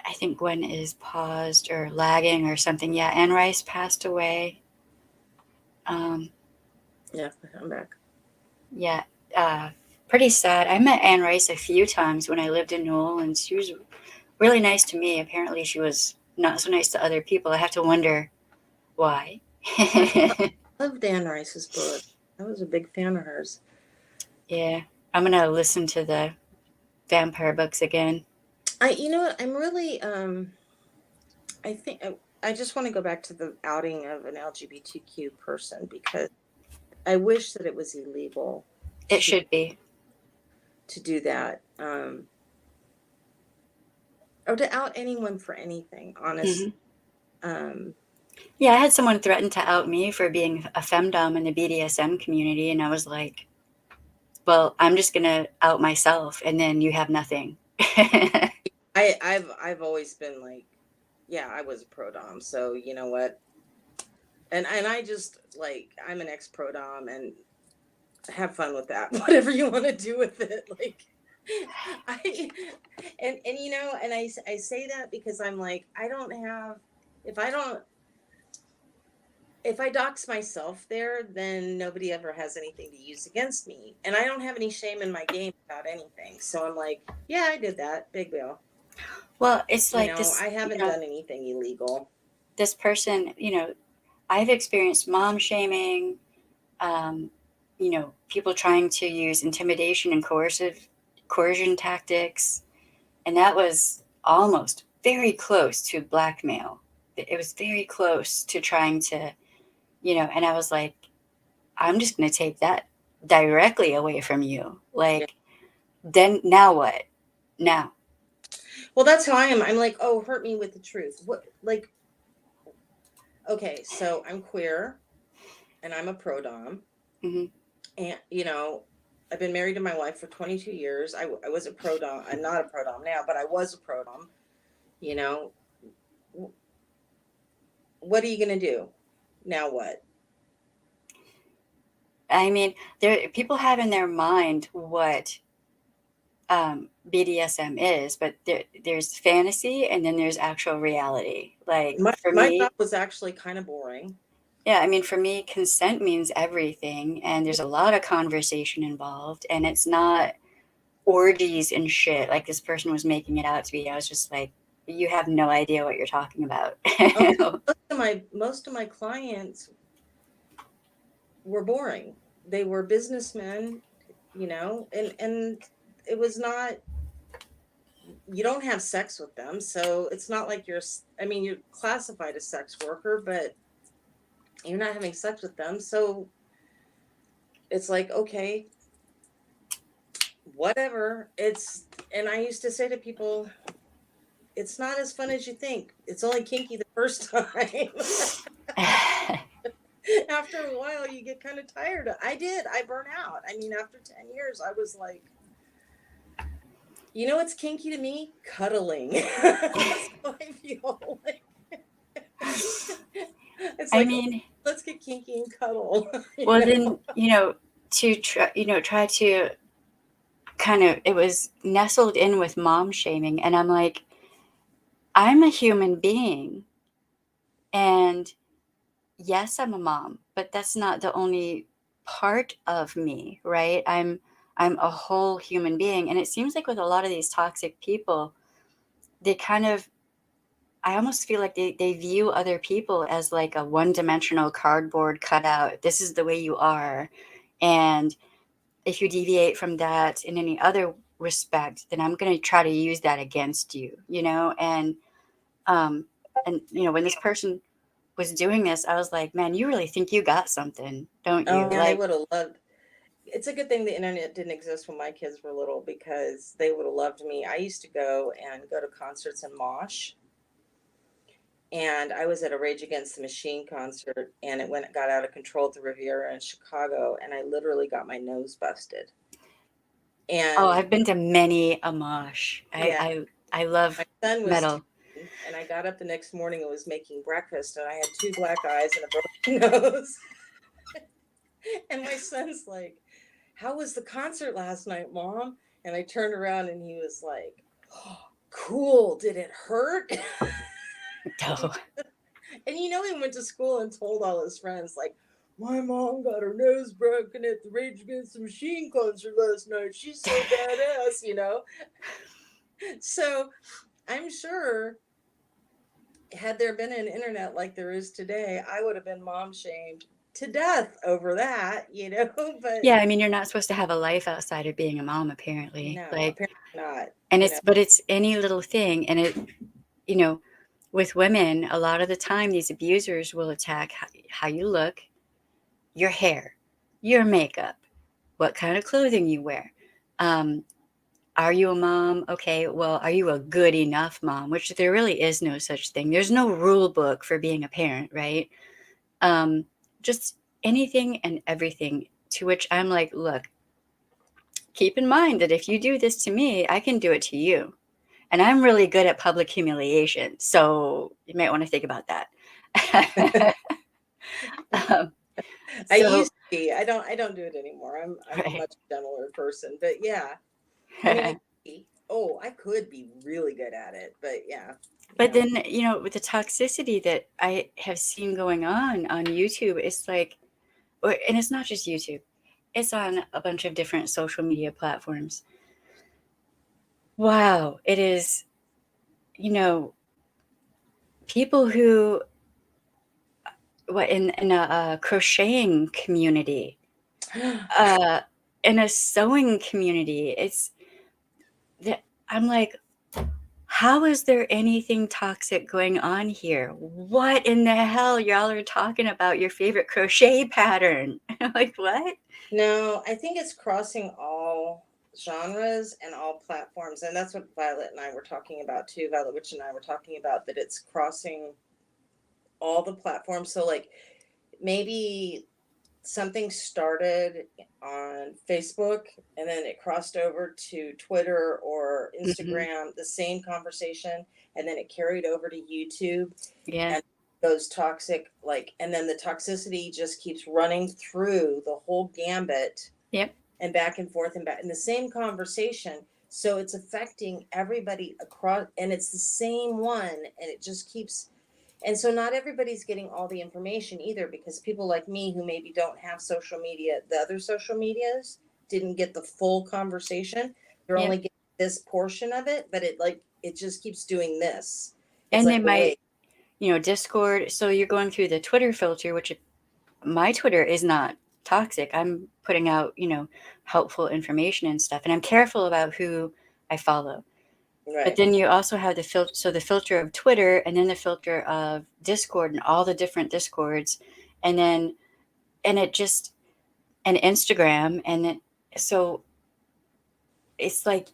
I think Gwen is paused or lagging or something. Yeah, Anne Rice passed away. Um, Yeah, I'm back. yeah, uh, pretty sad. I met Anne Rice a few times when I lived in New Orleans. She was really nice to me. Apparently, she was not so nice to other people. I have to wonder why. I loved Anne Rice's book. I was a big fan of hers. Yeah, I'm gonna listen to the vampire books again. You know what? I'm really, I think I just want to go back to the outing of an LGBTQ person because I wish that it was illegal It to should be. do that, or to out anyone for anything. Honestly, Hmm. um, Yeah, I had someone threaten to out me for being a femdom in the BDSM community, and I was like, "Well, I'm just gonna out myself, and then you have nothing." I've always been like, yeah, I was a pro dom, so you know what, and I just like I'm an ex pro dom and have fun with that. Whatever you want to do with it, like I and you know, and I say that because I'm like I don't have if I don't if I dox myself there, then nobody ever has anything to use against me. And I don't have any shame in my game about anything. So I'm like, yeah, I did that. Big deal. Well, it's You like know, this, I haven't done anything illegal. this person, I've experienced mom shaming, um, people trying to use intimidation and coercion tactics, and that was almost very close to blackmail. It was very close to trying to, and I was like, I'm just going to take that directly away from you. Yeah. Like, then now what? Now. Well, that's how I am. I'm like, oh, hurt me with the truth. What, like, okay, so I'm queer and I'm a pro dom. Hmm. And, you know, I've been married to my wife for 22 years. I was a pro dom. I'm not a pro dom now, but I was a pro dom. You know, what are you going to do? Now what? I mean, people have in their mind what BDSM is, but there's fantasy and then there's actual reality. Like for My me, job was actually kind of boring. yeah, I mean, for me, consent means everything, and there's a lot of conversation involved, and it's not orgies and shit like this person was making it out to be. I was just like, you have no idea what you're talking about. Oh, most of my clients were boring. They were businessmen, you know, and it was not you don't have sex with them, so it's not like I mean, you're classified as sex worker, but you're not having sex with them. So it's like, okay, whatever. And I used to say to people, it's not as fun as you think. It's only kinky the first time. After a while, you get kind of tired. I burn out. I mean, after 10 years, I was like, you know what's kinky to me? Cuddling. That's how I feel. Like, it's I like, oh, mean, let's get kinky and cuddle. You well, know? then, to try to kind of, it was nestled in with mom shaming. And I'm like, I'm a human being. And yes, I'm a mom, but that's not the only part of me, right? I'm a whole human being. And it seems like with a lot of these toxic people, they kind of, I almost feel like they view other people as like a one-dimensional cardboard cutout. This is the way you are. And if you deviate from that in any other respect, then I'm going to try to use that against you, um when this person was doing this, I was like, man, you really think you got something, don't Oh you? man, I Like, would have loved. it's a good thing the internet didn't exist when my kids were little, because they would have loved me. I used to go to concerts in Mosh, and I was at a Rage Against the Machine concert, and it got out of control at the Riviera in Chicago, and I literally got my nose busted. Oh, And I've been to many a mosh. yeah, I love my son was metal. 10, and I got up the next morning and was making breakfast, and I had 2 black eyes and a broken nose. And my son's like, "How was the concert last night, Mom?" And I turned around and he was like, "Oh, cool. Did it hurt?" Oh, And he went to school and told all his friends, like, "My mom got her nose broken at the Rage Against the Machine concert last night. She's so badass." So I'm sure, had there been an internet like there is today, I would have been mom shamed to death over that. But yeah. I mean, you're not supposed to have a life outside of being a mom, apparently. no, Like, apparently not. and You know, but it's any little thing, and you know, with women, a lot of the time, these abusers will attack how you look, your hair, your makeup, what kind of clothing you wear. Um, are you a mom? Okay, well, are you a good enough mom? Which there really is no such thing. There's no rule book for being a parent, right? Um, just anything and everything, to which I'm like, look, keep in mind that if you do this to me, I can do it to you. And I'm really good at public humiliation. So you might want to think about that. um, I so, used to be. I don't do it anymore. I'm a right. much gentler person. But yeah, I mean, I could be really good at it, but yeah, you But know. then, with the toxicity that I have seen going on YouTube, it's like, and it's not just YouTube, it's on a bunch of different social media platforms. Wow, it is, you know, people who, what, in a crocheting community, uh, in a sewing community, it's that I'm like, how is there anything toxic going on here? What in the hell y'all are talking about your favorite crochet pattern? Like, what? No, I think it's crossing all genres and all platforms, and that's what Violet and I were talking about too. Violet Witch and I were talking about that it's crossing all the platforms. So like, maybe something started on Facebook and then it crossed over to Twitter or Hmm. Instagram, the same conversation, and then it carried over to YouTube, Yeah. and those toxic, like, and then the toxicity just keeps running through the whole gambit Yep. and back and forth and back in the same conversation. So it's affecting everybody across, and it's the same one, and it just keeps. And so not everybody's getting all the information either, because people like me who maybe don't have social media, the other social medias didn't get the full conversation. They're Yep. only getting this portion of it, but it just keeps doing this. It's And like they a wave. might, Discord. So you're going through the Twitter filter, which my Twitter is not toxic. I'm putting out, helpful information and stuff. And I'm careful about who I follow. But Right. then you also have the filter of Twitter, and then the filter of Discord and all the different Discords, and then and it just and Instagram, and so it's like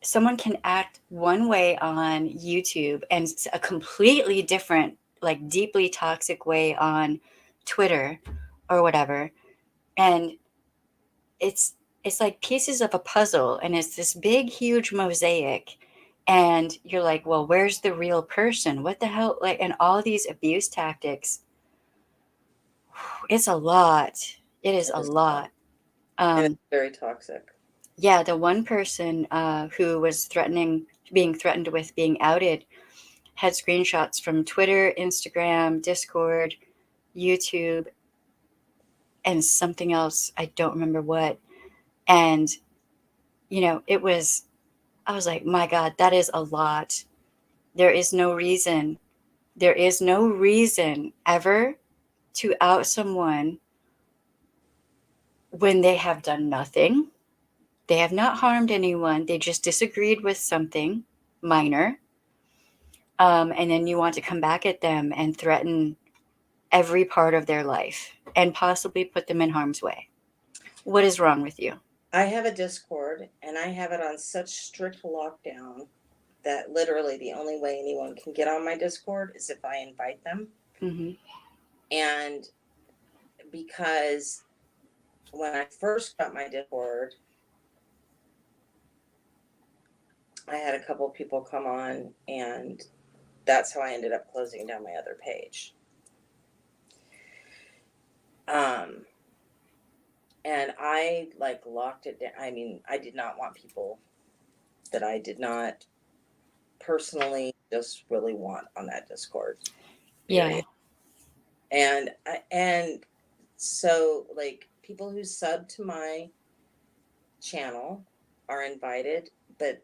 someone can act one way on YouTube and a completely different, like deeply toxic way on Twitter or whatever, and it's it's like pieces of a puzzle, and it's this big huge mosaic, and you're like, well, where's the real person? What the hell? Like, and all these abuse tactics, it's a lot. It is It a is, lot. and it's um very toxic. yeah, the one person who was being threatened with being outed, had screenshots from Twitter, Instagram, Discord, YouTube, and something else, I don't remember what. And it was, I was like, my God, that is a lot. There is no reason. There is no reason ever to out someone when they have done nothing. They have not harmed anyone. They just disagreed with something minor. And then you want to come back at them and threaten every part of their life and possibly put them in harm's way. What is wrong with you? I have a Discord and I have it on such strict lockdown that literally the only way anyone can get on my Discord is if I invite them. Mm-hmm. And because when I first got my Discord, I had a couple people come on, and that's how I ended up closing down my other page. And I like locked it down. I mean, I did not want people that I did not personally just really want on that Discord. Period. Yeah. And so like people who sub to my channel are invited, but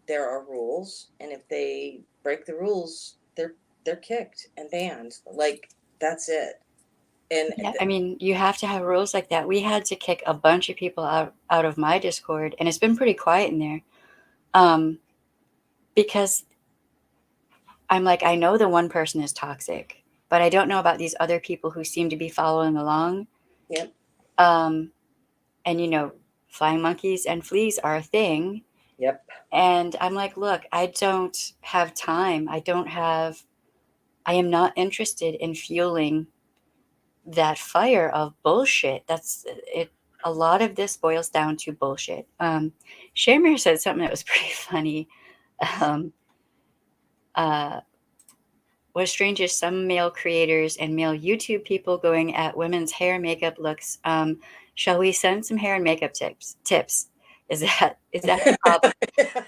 there are rules, and if they break the rules, they're kicked and banned. Like that's it. And Yeah, I mean, you have to have rules like that. We had to kick a bunch of people out of my Discord, and it's been pretty quiet in there. Because I'm like, I know the one person is toxic, but I don't know about these other people who seem to be following along. Yep. And you know, flying monkeys and fleas are a thing. Yep. And I'm like, look, I don't have time. I am not interested in fueling that fire of bullshit. That's it. A lot of this boils down to bullshit. Shamir said something that was pretty funny. Um, What's strange is some male creators and male YouTube people going at women's hair and makeup looks. Shall we send some hair and makeup tips? Is that the problem?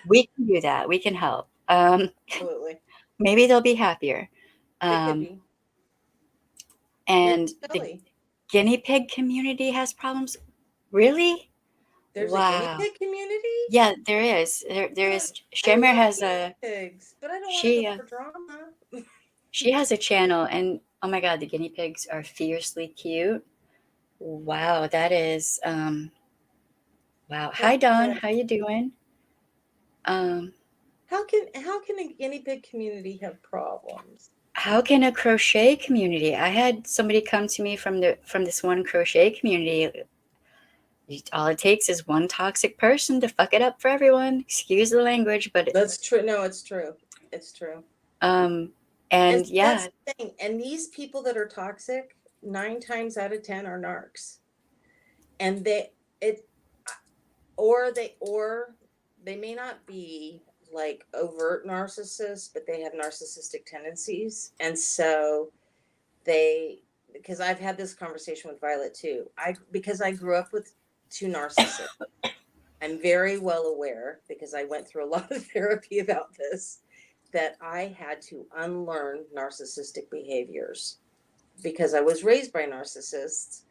We can do that. We can help. Absolutely. Maybe they'll be happier. It could be. And Here's the Shelly. guinea pig community has problems. Really? There's Wow. a guinea pig community? Yeah, there is. There is. Shamir has a pigs, but I don't want to go for drama. She has a channel, and oh my god, the guinea pigs are fiercely cute. Wow, that is wow. Hi Dawn, how you doing? How can a guinea pig community have problems? How can a crochet community? I had somebody come to me from this one crochet community. All it takes is one toxic person to fuck it up for everyone. Excuse the language, but that's true. No, it's true. It's true. And yeah, that's the thing. And these people that are toxic, 9 times out of 10 are narcs, and they may not be like overt narcissists, but they have narcissistic tendencies, and so because I've had this conversation with Violet too. Because I grew up with 2 narcissists. I'm very well aware, because I went through a lot of therapy about this, that I had to unlearn narcissistic behaviors. Because I was raised by narcissists,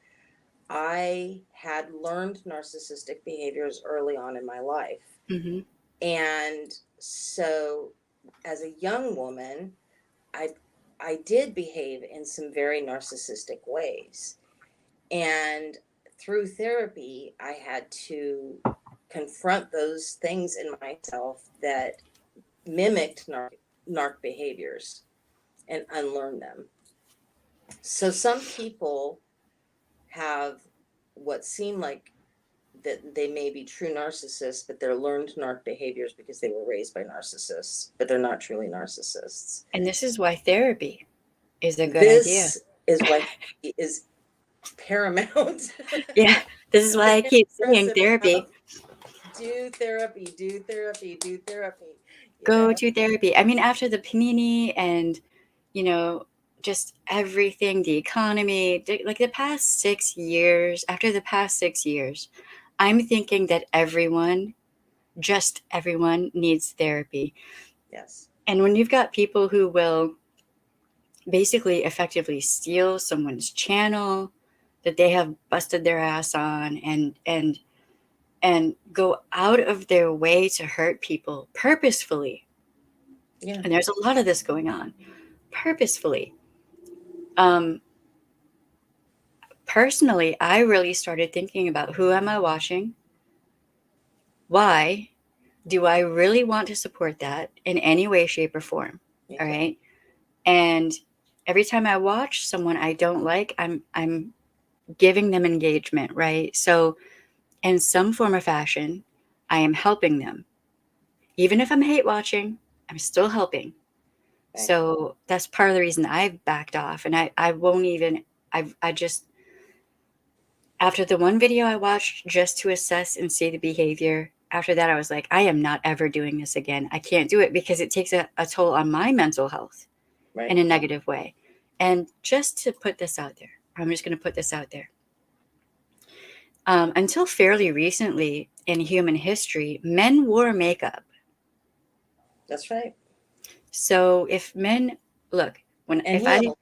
I had learned narcissistic behaviors early on in my life. Mm-hmm. And so as a young woman, I did behave in some very narcissistic ways. And through therapy, I had to confront those things in myself that mimicked narc behaviors and unlearn them. So some people have what seem like that they may be true narcissists, but they're learned narc behaviors because they were raised by narcissists, but they're not truly narcissists. And this is why therapy is a good idea. This is why it is paramount. Yeah, this is why I keep saying therapy. Do therapy, do therapy, do therapy. Go to therapy. I mean, after the panini and, you know, just everything, the economy, like the past 6 years, after the past 6 years, I'm thinking that just everyone needs therapy. Yes. And when you've got people who will basically effectively steal someone's channel that they have busted their ass on and go out of their way to hurt people purposefully. Yeah. And there's a lot of this going on purposefully. Personally, I really started thinking about, who am I watching? Why? Do I really want to support that in any way, shape, or form? All right. And every time I watch someone I don't like, I'm giving them engagement, right? So in some form or fashion, I am helping them. Even if I'm hate watching, I'm still helping. Right. So that's part of the reason I've backed off, and I won't even, I just, after the one video I watched just to assess and see the behavior, after that I was like, I am not ever doing this again. I can't do it because it takes a toll on my mental health Right. in a negative way. And just to put this out there, I'm just going to put this out there. Until fairly recently in human history, men wore makeup. That's right. So if men look, And heels.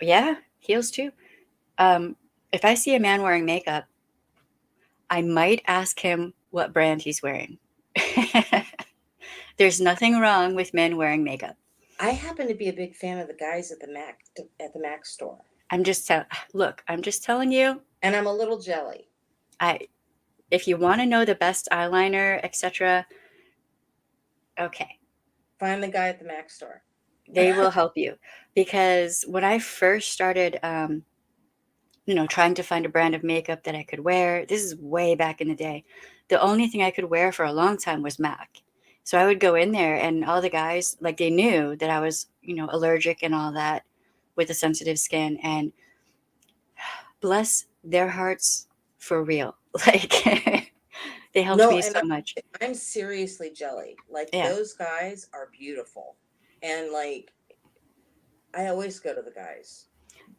yeah, heels too. If I see a man wearing makeup, I might ask him what brand he's wearing. There's nothing wrong with men wearing makeup. I happen to be a big fan of the guys at the Mac store. I'm just telling you. And I'm a little jelly. If you want to know the best eyeliner, etc., okay, Find the guy at the Mac store. they will help you. Because when I first started, trying to find a brand of makeup that I could wear, this is way back in the day. The only thing I could wear for a long time was MAC. So I would go in there, and all the guys, like, they knew that I was, allergic and all that with a sensitive skin, and bless their hearts for real. Like, they helped me so much. I'm seriously jelly. Like, Yeah. those guys are beautiful. And, like, I always go to the guys.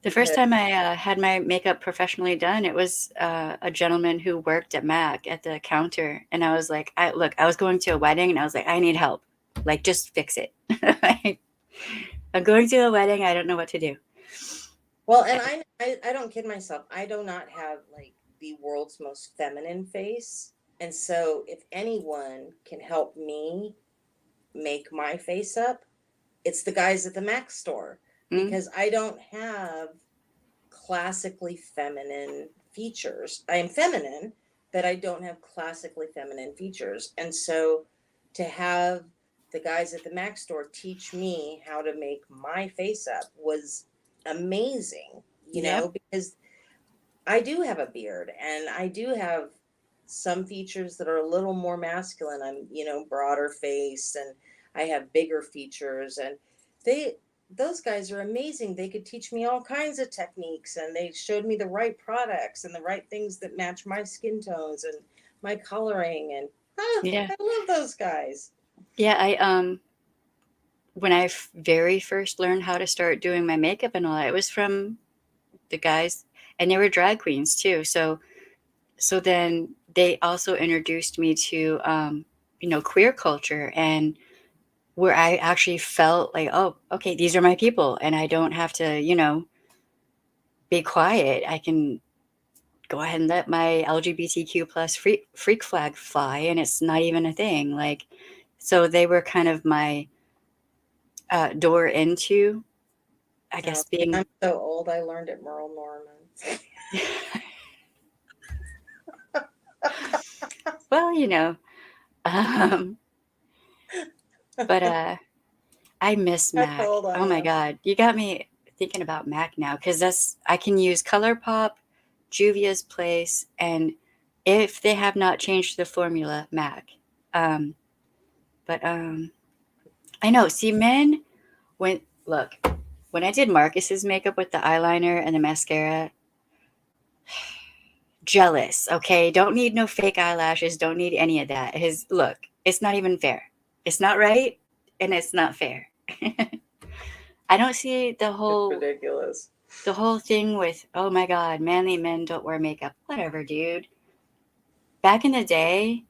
The first time I had my makeup professionally done, it was a gentleman who worked at MAC at the counter. And I was like, I was going to a wedding, and I was like, I need help. Like, just fix it. I'm going to a wedding. I don't know what to do. Well, and I don't kid myself. I do not have, like, the world's most feminine face. And so if anyone can help me make my face up, it's the guys at the Mac store. Because I don't have classically feminine features. I am feminine, but I don't have classically feminine features. And so to have the guys at the Mac store teach me how to make my face up was amazing, because I do have a beard and I do have some features that are a little more masculine. I'm, broader face, and I have bigger features, and those guys are amazing. They could teach me all kinds of techniques, and they showed me the right products and the right things that match my skin tones and my coloring. And Yeah. I love those guys. Yeah, when I very first learned how to start doing my makeup and all that, it was from the guys, and they were drag queens too. So then they also introduced me to, queer culture, and where I actually felt like, oh, okay, these are my people, and I don't have to, be quiet. I can go ahead and let my LGBTQ plus freak flag fly, and it's not even a thing. Like, so they were kind of my door into, I guess, being. I'm so old. I learned at Merle Norman. Well, but I miss Mac. Oh my God, you got me thinking about Mac now, because I can use ColourPop, Juvia's Place, and if they have not changed the formula, Mac. But I know. See, men, when I did Marcus's makeup with the eyeliner and the mascara, jealous. Okay, don't need no fake eyelashes. Don't need any of that. It's not even fair. It's not right, and it's not fair. I don't see the whole It's ridiculous. The whole thing with, oh my God, manly men don't wear makeup. Whatever, dude. Back in the day,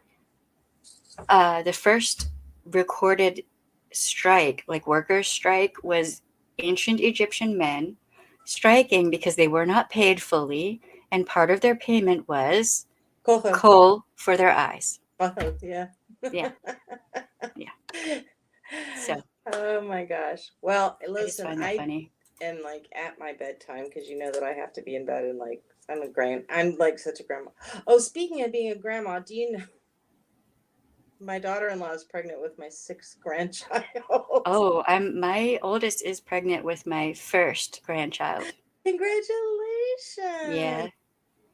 the first recorded strike, like workers' strike, was ancient Egyptian men striking because they were not paid fully, and part of their payment was coal for their eyes. Yeah. Yeah. So. Oh my gosh. Well, listen, I just find that funny. And like at my bedtime, because you know that I have to be in bed, and like I'm like such a grandma. Oh, speaking of being a grandma, do you know my daughter-in-law is pregnant with my 6th grandchild? Oh, my oldest is pregnant with my first grandchild. Congratulations. Yeah.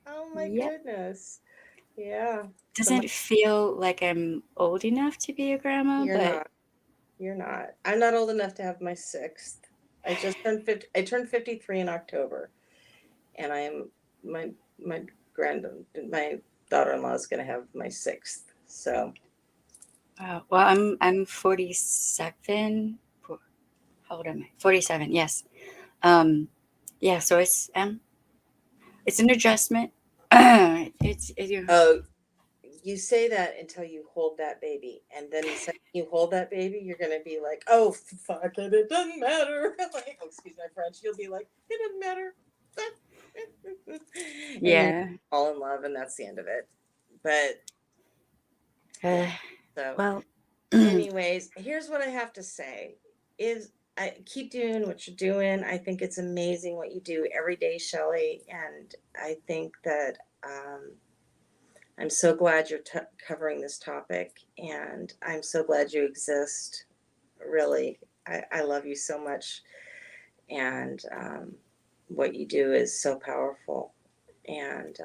Oh my goodness. Yeah. Doesn't feel like I'm old enough to be a grandma, You're but not. You're not. I'm not old enough to have my sixth. I just turned 50. I turned 53 in October, and I am my my my daughter-in-law is going to have my sixth. So wow. Well, I'm 47. How old am I? 47. Yes. Um, yeah. So it's an adjustment. You. oh, you say that until you hold that baby, and then the second you hold that baby, you're going to be like, oh fuck it, it doesn't matter. Like, oh, excuse my French. You'll be like, it doesn't matter. And then you Yeah. fall in love, and that's the end of it. But yeah. Uh, So well. anyways, here's what I have to say is I keep doing what you're doing. I think it's amazing what you do every day, Shelley. And I think that I'm so glad you're covering this topic. And I'm so glad you exist. Really, I love you so much. And what you do is so powerful. And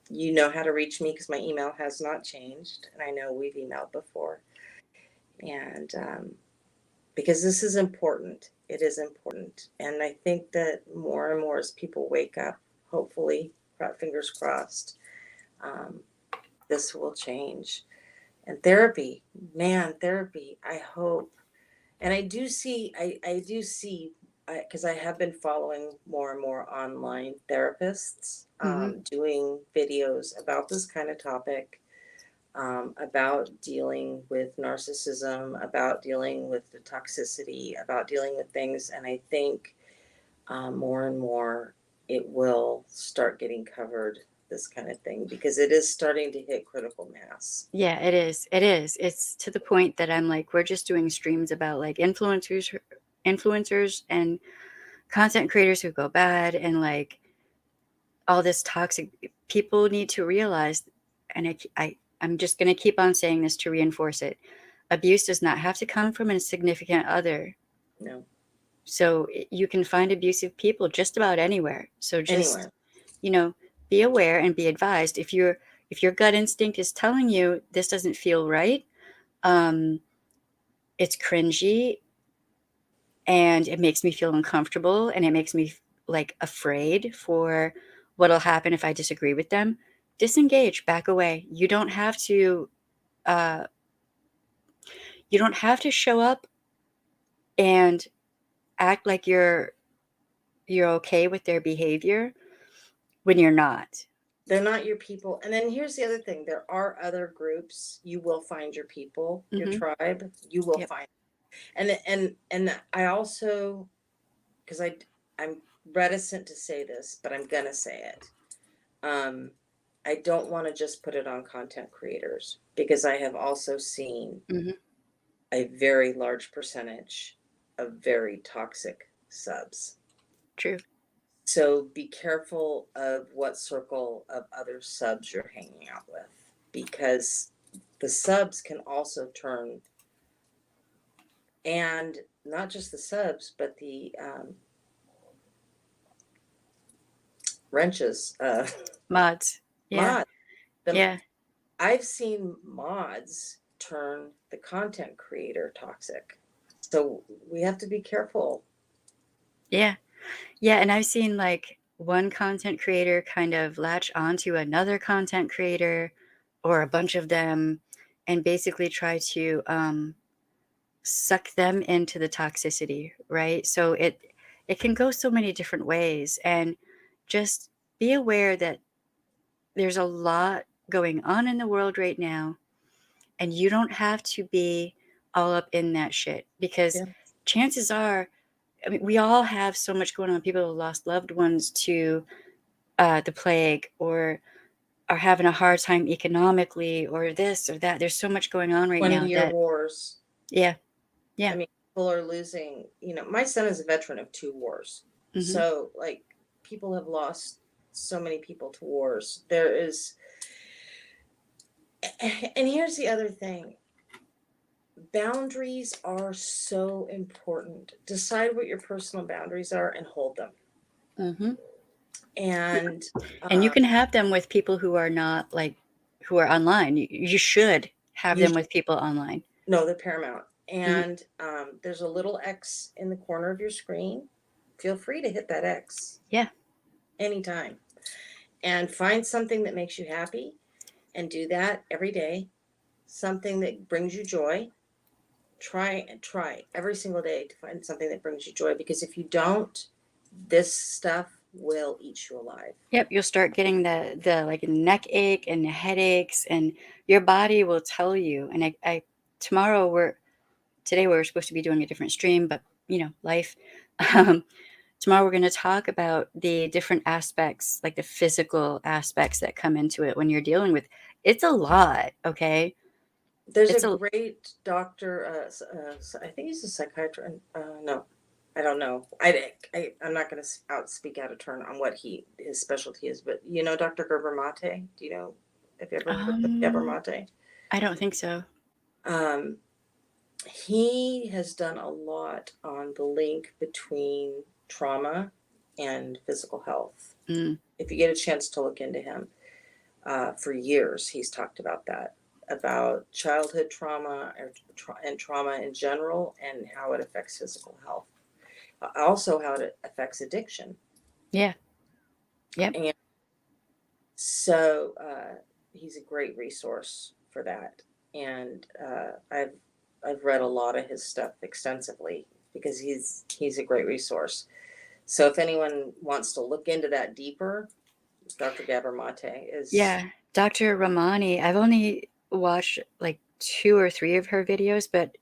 you know how to reach me because my email has not changed. And I know we've emailed before. And because this is important. It is important. And I think that more and more as people wake up, hopefully, fingers crossed, um, this will change. And therapy, man, therapy, I hope. And I do see, because I have been following more and more online therapists Mhm. doing videos about this kind of topic, about dealing with narcissism, about dealing with the toxicity, about dealing with things. And I think more and more it will start getting covered, this kind of thing, because it is starting to hit critical mass. Yeah, it is. It is. It's to the point that I'm like, we're just doing streams about like influencers and content creators who go bad and like all this toxic. People need to realize, and I'm just going to keep on saying this to reinforce it. Abuse does not have to come from a significant other. No, So you can find abusive people just about anywhere. So just, anywhere. you know, be aware and be advised. If your gut instinct is telling you this doesn't feel right, um, it's cringy and it makes me feel uncomfortable and it makes me like afraid for what'll happen if I disagree with them, disengage, back away. Uh, you don't have to show up and act like you're okay with their behavior when you're not. They're not your people. And then here's the other thing, there are other groups. You will find your people, your Mm-hmm. tribe. You will Yep. find. And I also, because I'm reticent to say this, but I'm gonna say it. Um, I don't want to just put it on content creators because I have also seen Mm-hmm. a very large percentage of very toxic subs. True. So be careful of what circle of other subs you're hanging out with, because the subs can also turn, and not just the subs, but the wrenches, Mods. Yeah. mods. The Yeah. I've seen mods turn the content creator toxic. So we have to be careful. Yeah. Yeah. And I've seen like one content creator kind of latch onto another content creator or a bunch of them and basically try to suck them into the toxicity, right? So it can go so many different ways. And just be aware that there's a lot going on in the world right now, and you don't have to be all up in that shit because Yeah. chances are, I mean, we all have so much going on. People have lost loved ones to the plague or are having a hard time economically or this or that. There's so much going on right now 20-year that, wars. yeah, I yeah. mean, people are losing, my son is a veteran of 2 wars. Hmm. So, like, people have lost so many people to wars. There is, and here's the other thing, boundaries are so important. Decide what your personal boundaries are and hold them. Hmm. And And you can have them with people who are not like, who are online. You should have you them with people online. know they're paramount. Mhm. And there's a little X in the corner of your screen. Feel free to hit that X Yeah. anytime and find something that makes you happy and do that every day. Something that brings you joy. Try every single day to find something that brings you joy, because if you don't, this stuff will eat you alive. Yep, you'll start getting the like neck ache and the headaches, and your body will tell you. And I tomorrow today we're supposed to be doing a different stream, but life. Um, Tomorrow we're going to talk about the different aspects, like the physical aspects that come into it when you're dealing with. It's a lot, okay? There's It's a a great doctor, I think he's a psychiatrist. No, I don't know. I'm not going to speak out of turn on what his specialty is, but Dr. Gerber Mate. Do you know? Have you ever heard of Gerber Mate? I don't think so. Um, he has done a lot on the link between trauma and physical health. Mm. If you get a chance to look into him, for years he's talked about that, about childhood trauma and trauma in general, and how it affects physical health. Also, how it affects addiction. Yeah. Yep. And so he's a great resource for that. And I've read a lot of his stuff extensively because he's a great resource. So if anyone wants to look into that deeper, Dr. Gabor Mate is. Yeah. Dr. Ramani, I've only watched like 2 or 3 of her videos, but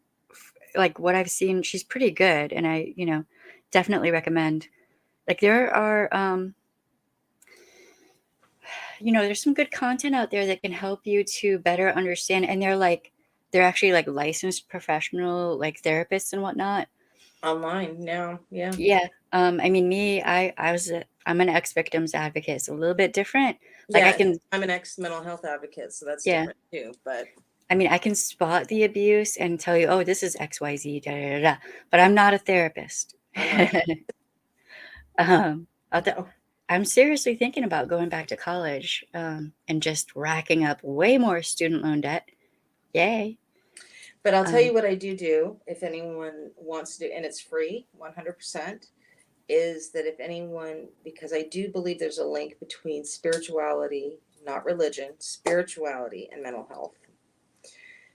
like what I've seen, she's pretty good, and I, definitely recommend. Like there are there's some good content out there that can help you to better understand, and they're actually like licensed professional like therapists and whatnot. Online now, yeah. Yeah. I mean, I'm an ex-victims advocate. It's a little bit different. Like I Yeah, can, I'm an ex-mental health advocate, so that's yeah. different too, but I mean, I can spot the abuse and tell you, oh, this is XYZ, da, da, da, da. But I'm not a therapist. I'm not. um, No. I'm seriously thinking about going back to college and just racking up way more student loan debt. Yay. But I'll tell you Um, what I do if anyone wants to do, and it's free, 100%, is that if anyone, because I do believe there's a link between spirituality, not religion, spirituality and mental health.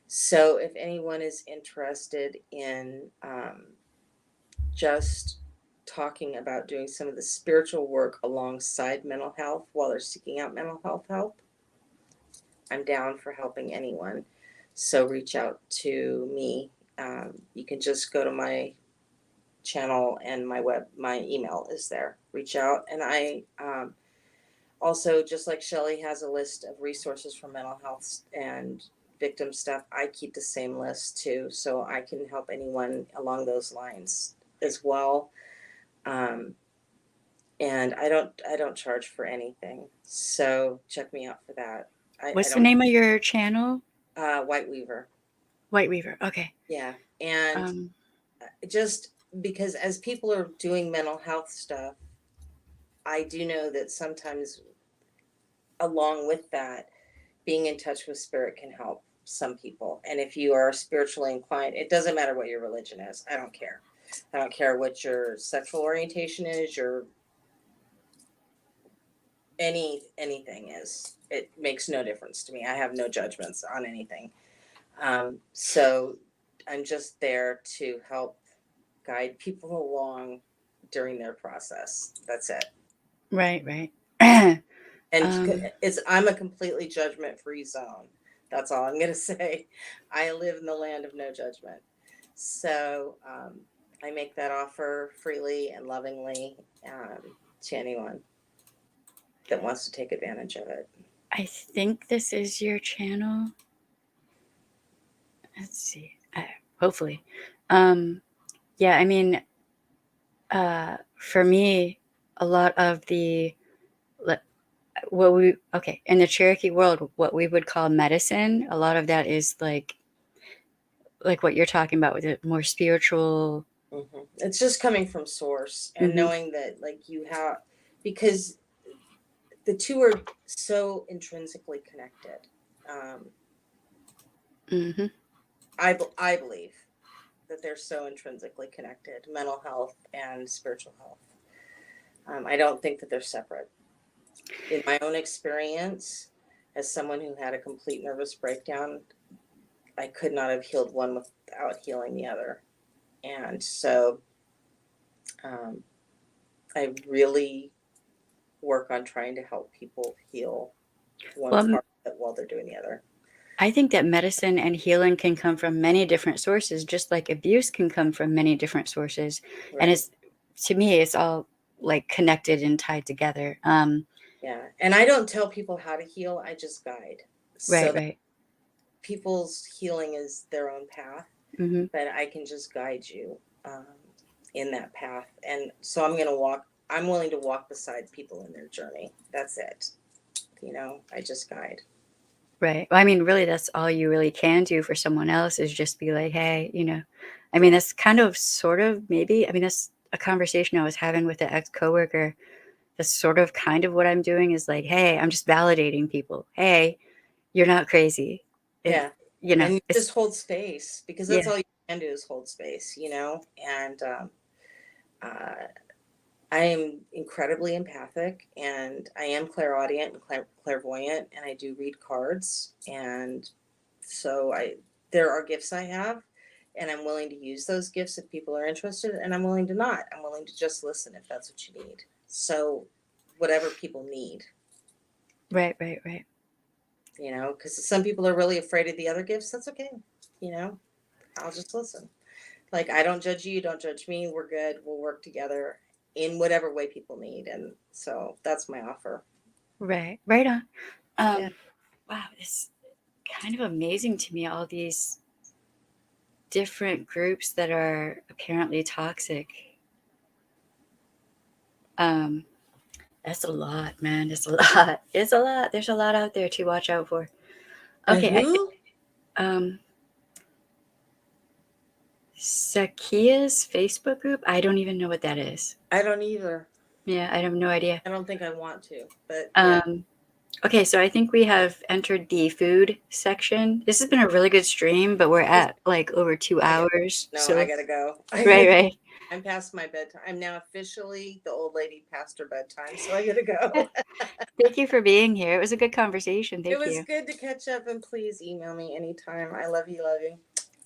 So if anyone is interested in just talking about doing some of the spiritual work alongside mental health while they're seeking out mental health help, I'm down for helping anyone. So reach out to me. You can just go to my channel, and my email is there. Reach out. And I also, just like Shelly has a list of resources for mental health and victim stuff, I keep the same list too. So I can help anyone along those lines as well. And I don't charge for anything. So check me out for that. I what's the don't. name of your channel? White Weaver. White Reaver. Okay. Yeah. And Um, just because as people are doing mental health stuff, I do know that sometimes along with that, being in touch with spirit can help some people. And if you are spiritually inclined, it doesn't matter what your religion is. I don't care. I don't care what your sexual orientation is, your anything is. It makes no difference to me. I have no judgments on anything. So I'm just there to help guide people along during their process. That's it. right, right. And um, I'm a completely judgment free zone. That's all I'm going to say. I live in the land of no judgment. So I make that offer freely and lovingly to anyone that wants to take advantage of it. I think this is your channel. Let's see. Hopefully. Um, yeah, I mean, for me, a lot of in the Cherokee world, what we would call medicine, a lot of that is like what you're talking about with it, more spiritual. Mm-hmm. It's just coming from source and Mm-hmm. knowing that, like, you have, because the two are so intrinsically connected. Mm-hmm. I believe that they're so intrinsically connected, mental health and spiritual health. I don't think that they're separate. In my own experience, as someone who had a complete nervous breakdown, I could not have healed one without healing the other. And so I really work on trying to help people heal one Well, part of it while they're doing the other. I think that medicine and healing can come from many different sources, just like abuse can come from many different sources. Right. And it's, to me, it's all like connected and tied together. Yeah. And I don't tell people how to heal, I just guide. So Right. people's healing is their own path, Mm-hmm. but I can just guide you in that path. And so I'm willing to walk beside people in their journey. That's it. I just guide. Right. Well, I mean, really, that's all you really can do for someone else is just be like, hey, I mean, that's kind of sort of maybe, I mean, that's a conversation I was having with an ex-coworker. That's sort of kind of what I'm doing is like, hey, I'm just validating people. Hey, you're not crazy. Yeah. And you just hold space, because that's all you can do is hold space, and I am incredibly empathic, and I am clairaudient and clairvoyant, and I do read cards. And so there are gifts I have, and I'm willing to use those gifts if people are interested, and I'm willing to not. I'm willing to just listen if that's what you need. So whatever people need. Right. Because some people are really afraid of the other gifts. That's okay. I'll just listen. Like, I don't judge you, don't judge me. We're good. We'll work together in whatever way people need. And so that's my offer. Right on. Yeah. Wow, it's kind of amazing to me, all these different groups that are apparently toxic. That's a lot, man. It's a lot. It's a lot. There's a lot out there to watch out for. Okay, Sakia's Facebook group. I don't even know what that is. I don't either. Yeah, I have no idea. I don't think I want to, but yeah. Okay, so I think we have entered the food section. This has been a really good stream, but we're at like over 2 hours. I gotta go. Right. I'm past my bedtime. I'm now officially the old lady past her bedtime, so I gotta go. Thank you for being here. It was a good conversation. Thank you. It was good to catch up, and please email me anytime. I love you.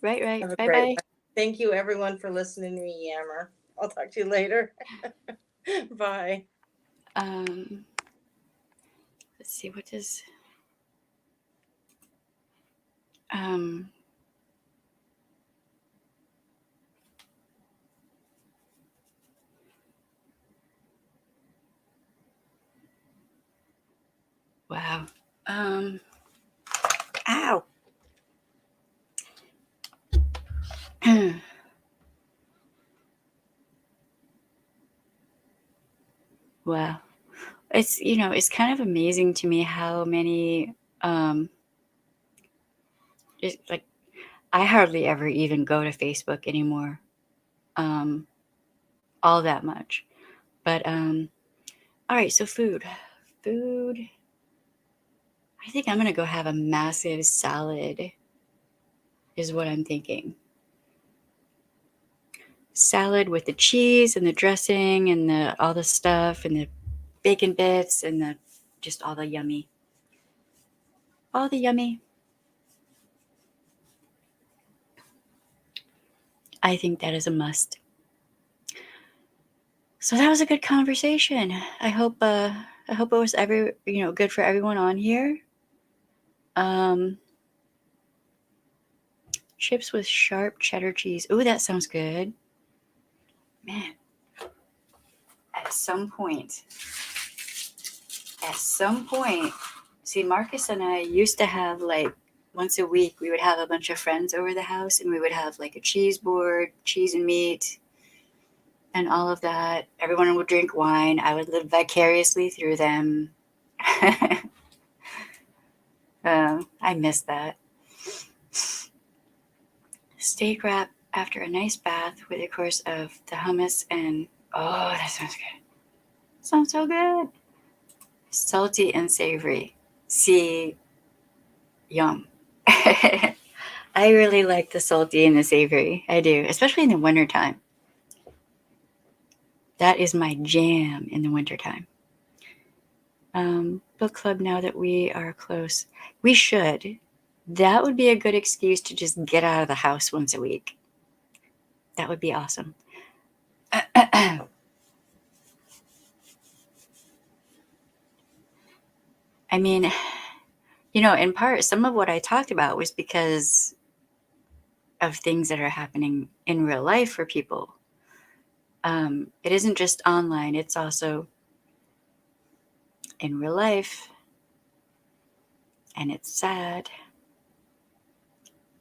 Right. Have a Bye. great life. Thank you, everyone, for listening to me yammer. I'll talk to you later. Bye. Let's see, what does wow. Ow. Wow. It's kind of amazing to me how many it's like I hardly ever even go to Facebook anymore. All that much. But all right, so food. I think I'm gonna go have a massive salad is what I'm thinking. Salad with the cheese and the dressing and all the stuff and the bacon bits and just all the yummy. I think that is a must. So that was a good conversation. I hope it was good for everyone on here. Chips with sharp cheddar cheese. Ooh, that sounds good. Man, at some point, see, Marcus and I used to have like once a week, we would have a bunch of friends over the house and we would have like a cheese board, cheese and meat, and all of that. Everyone would drink wine. I would live vicariously through them. I miss that. Steak wrap after a nice bath with a course of the hummus and oh, that sounds good. Sounds so good. Salty and savory. See, yum. I really like the salty and the savory. I do, especially in the wintertime. That is my jam in the wintertime. Book club, now that we are close. We should. That would be a good excuse to just get out of the house once a week. That would be awesome. I mean, in part, some of what I talked about was because of things that are happening in real life for people. It isn't just online, it's also in real life. And it's sad.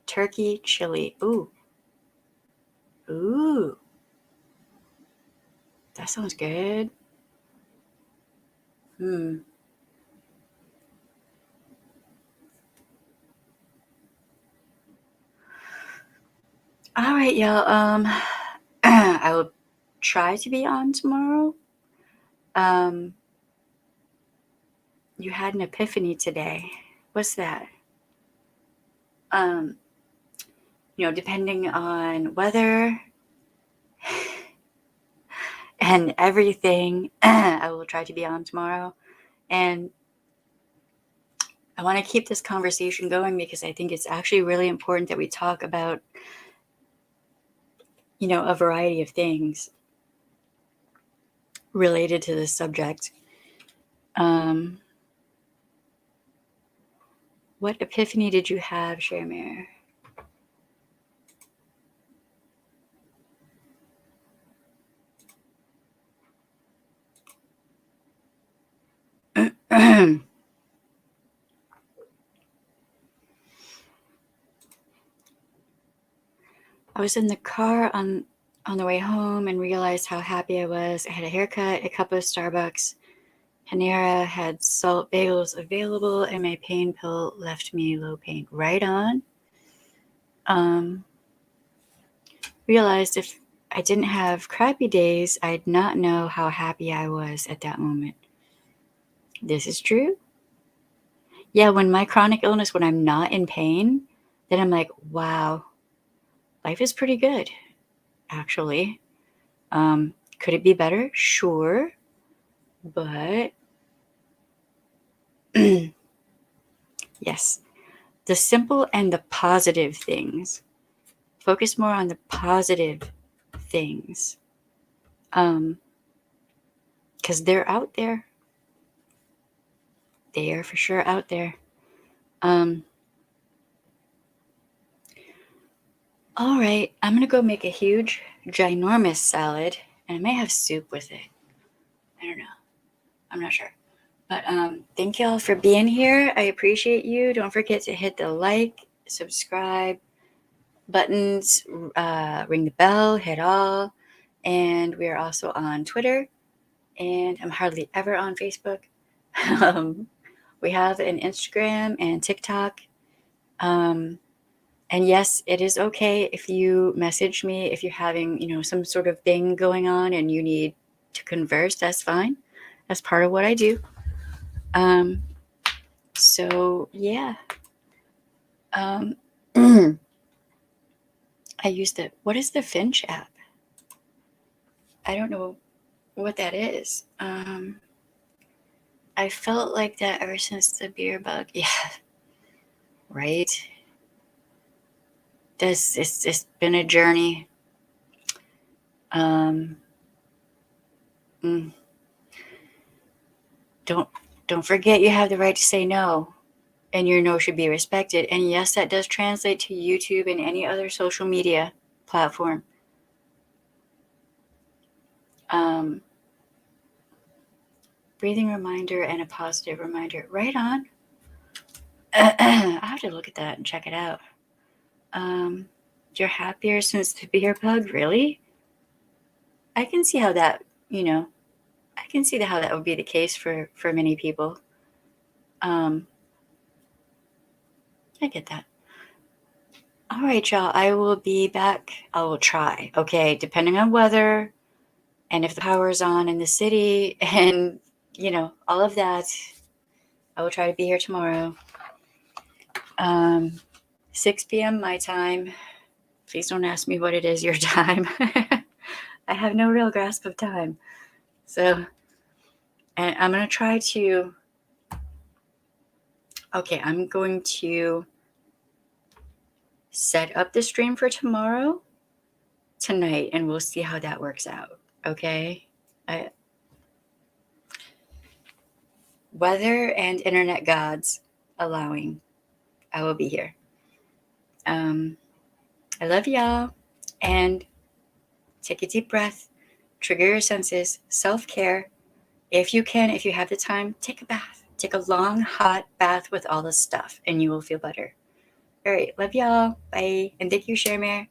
Turkey chili. Ooh. Ooh. That sounds good. All right, y'all. I will try to be on tomorrow. You had an epiphany today. What's that? Depending on weather and everything, I will try to be on tomorrow. And I want to keep this conversation going because I think it's actually really important that we talk about, a variety of things related to this subject. What epiphany did you have, Shamir? I was in the car on the way home and realized how happy I was. I had a haircut, a cup of Starbucks. Panera had salt bagels available, and my pain pill left me low pain. Right on. Realized if I didn't have crappy days, I'd not know how happy I was at that moment. This is true. Yeah, when my chronic illness, when I'm not in pain, then I'm like, wow, life is pretty good, actually. Could it be better? Sure. But yes, the simple and the positive things. Focus more on the positive things. Because they're out there. They are for sure out there. All right, I'm going to go make a huge, ginormous salad, and I may have soup with it. I don't know. I'm not sure. But thank y'all for being here. I appreciate you. Don't forget to hit the like, subscribe buttons, ring the bell, hit all. And we are also on Twitter, and I'm hardly ever on Facebook. We have an Instagram and TikTok. And yes, it is okay if you message me if you're having, some sort of thing going on and you need to converse. That's fine. That's part of what I do. So yeah. I use what is the Finch app? I don't know what that is. I felt like that ever since the beer bug. Yeah. Right. It's been a journey. Don't forget you have the right to say no, and your no should be respected. And yes, that does translate to YouTube and any other social media platform. Breathing reminder and a positive reminder. Right on. I have to look at that and check it out. You're happier since the beer bug? Really? I can see how that, I can see how that would be the case for many people. I get that. All right, y'all. I will be back. I will try. Okay, depending on weather and if the power's on in the city and, all of that. I will try to be here tomorrow. 6 p.m. my time. Please don't ask me what it is your time. I have no real grasp of time. So, and I'm going to try to, I'm going to set up the stream for tomorrow, tonight, and we'll see how that works out. Okay? Weather and internet gods allowing, I will be here. I love y'all. And take a deep breath, trigger your senses, self-care. If you can, if you have the time, take a bath. Take a long, hot bath with all the stuff, and you will feel better. All right, love y'all. Bye. And thank you, Shermare.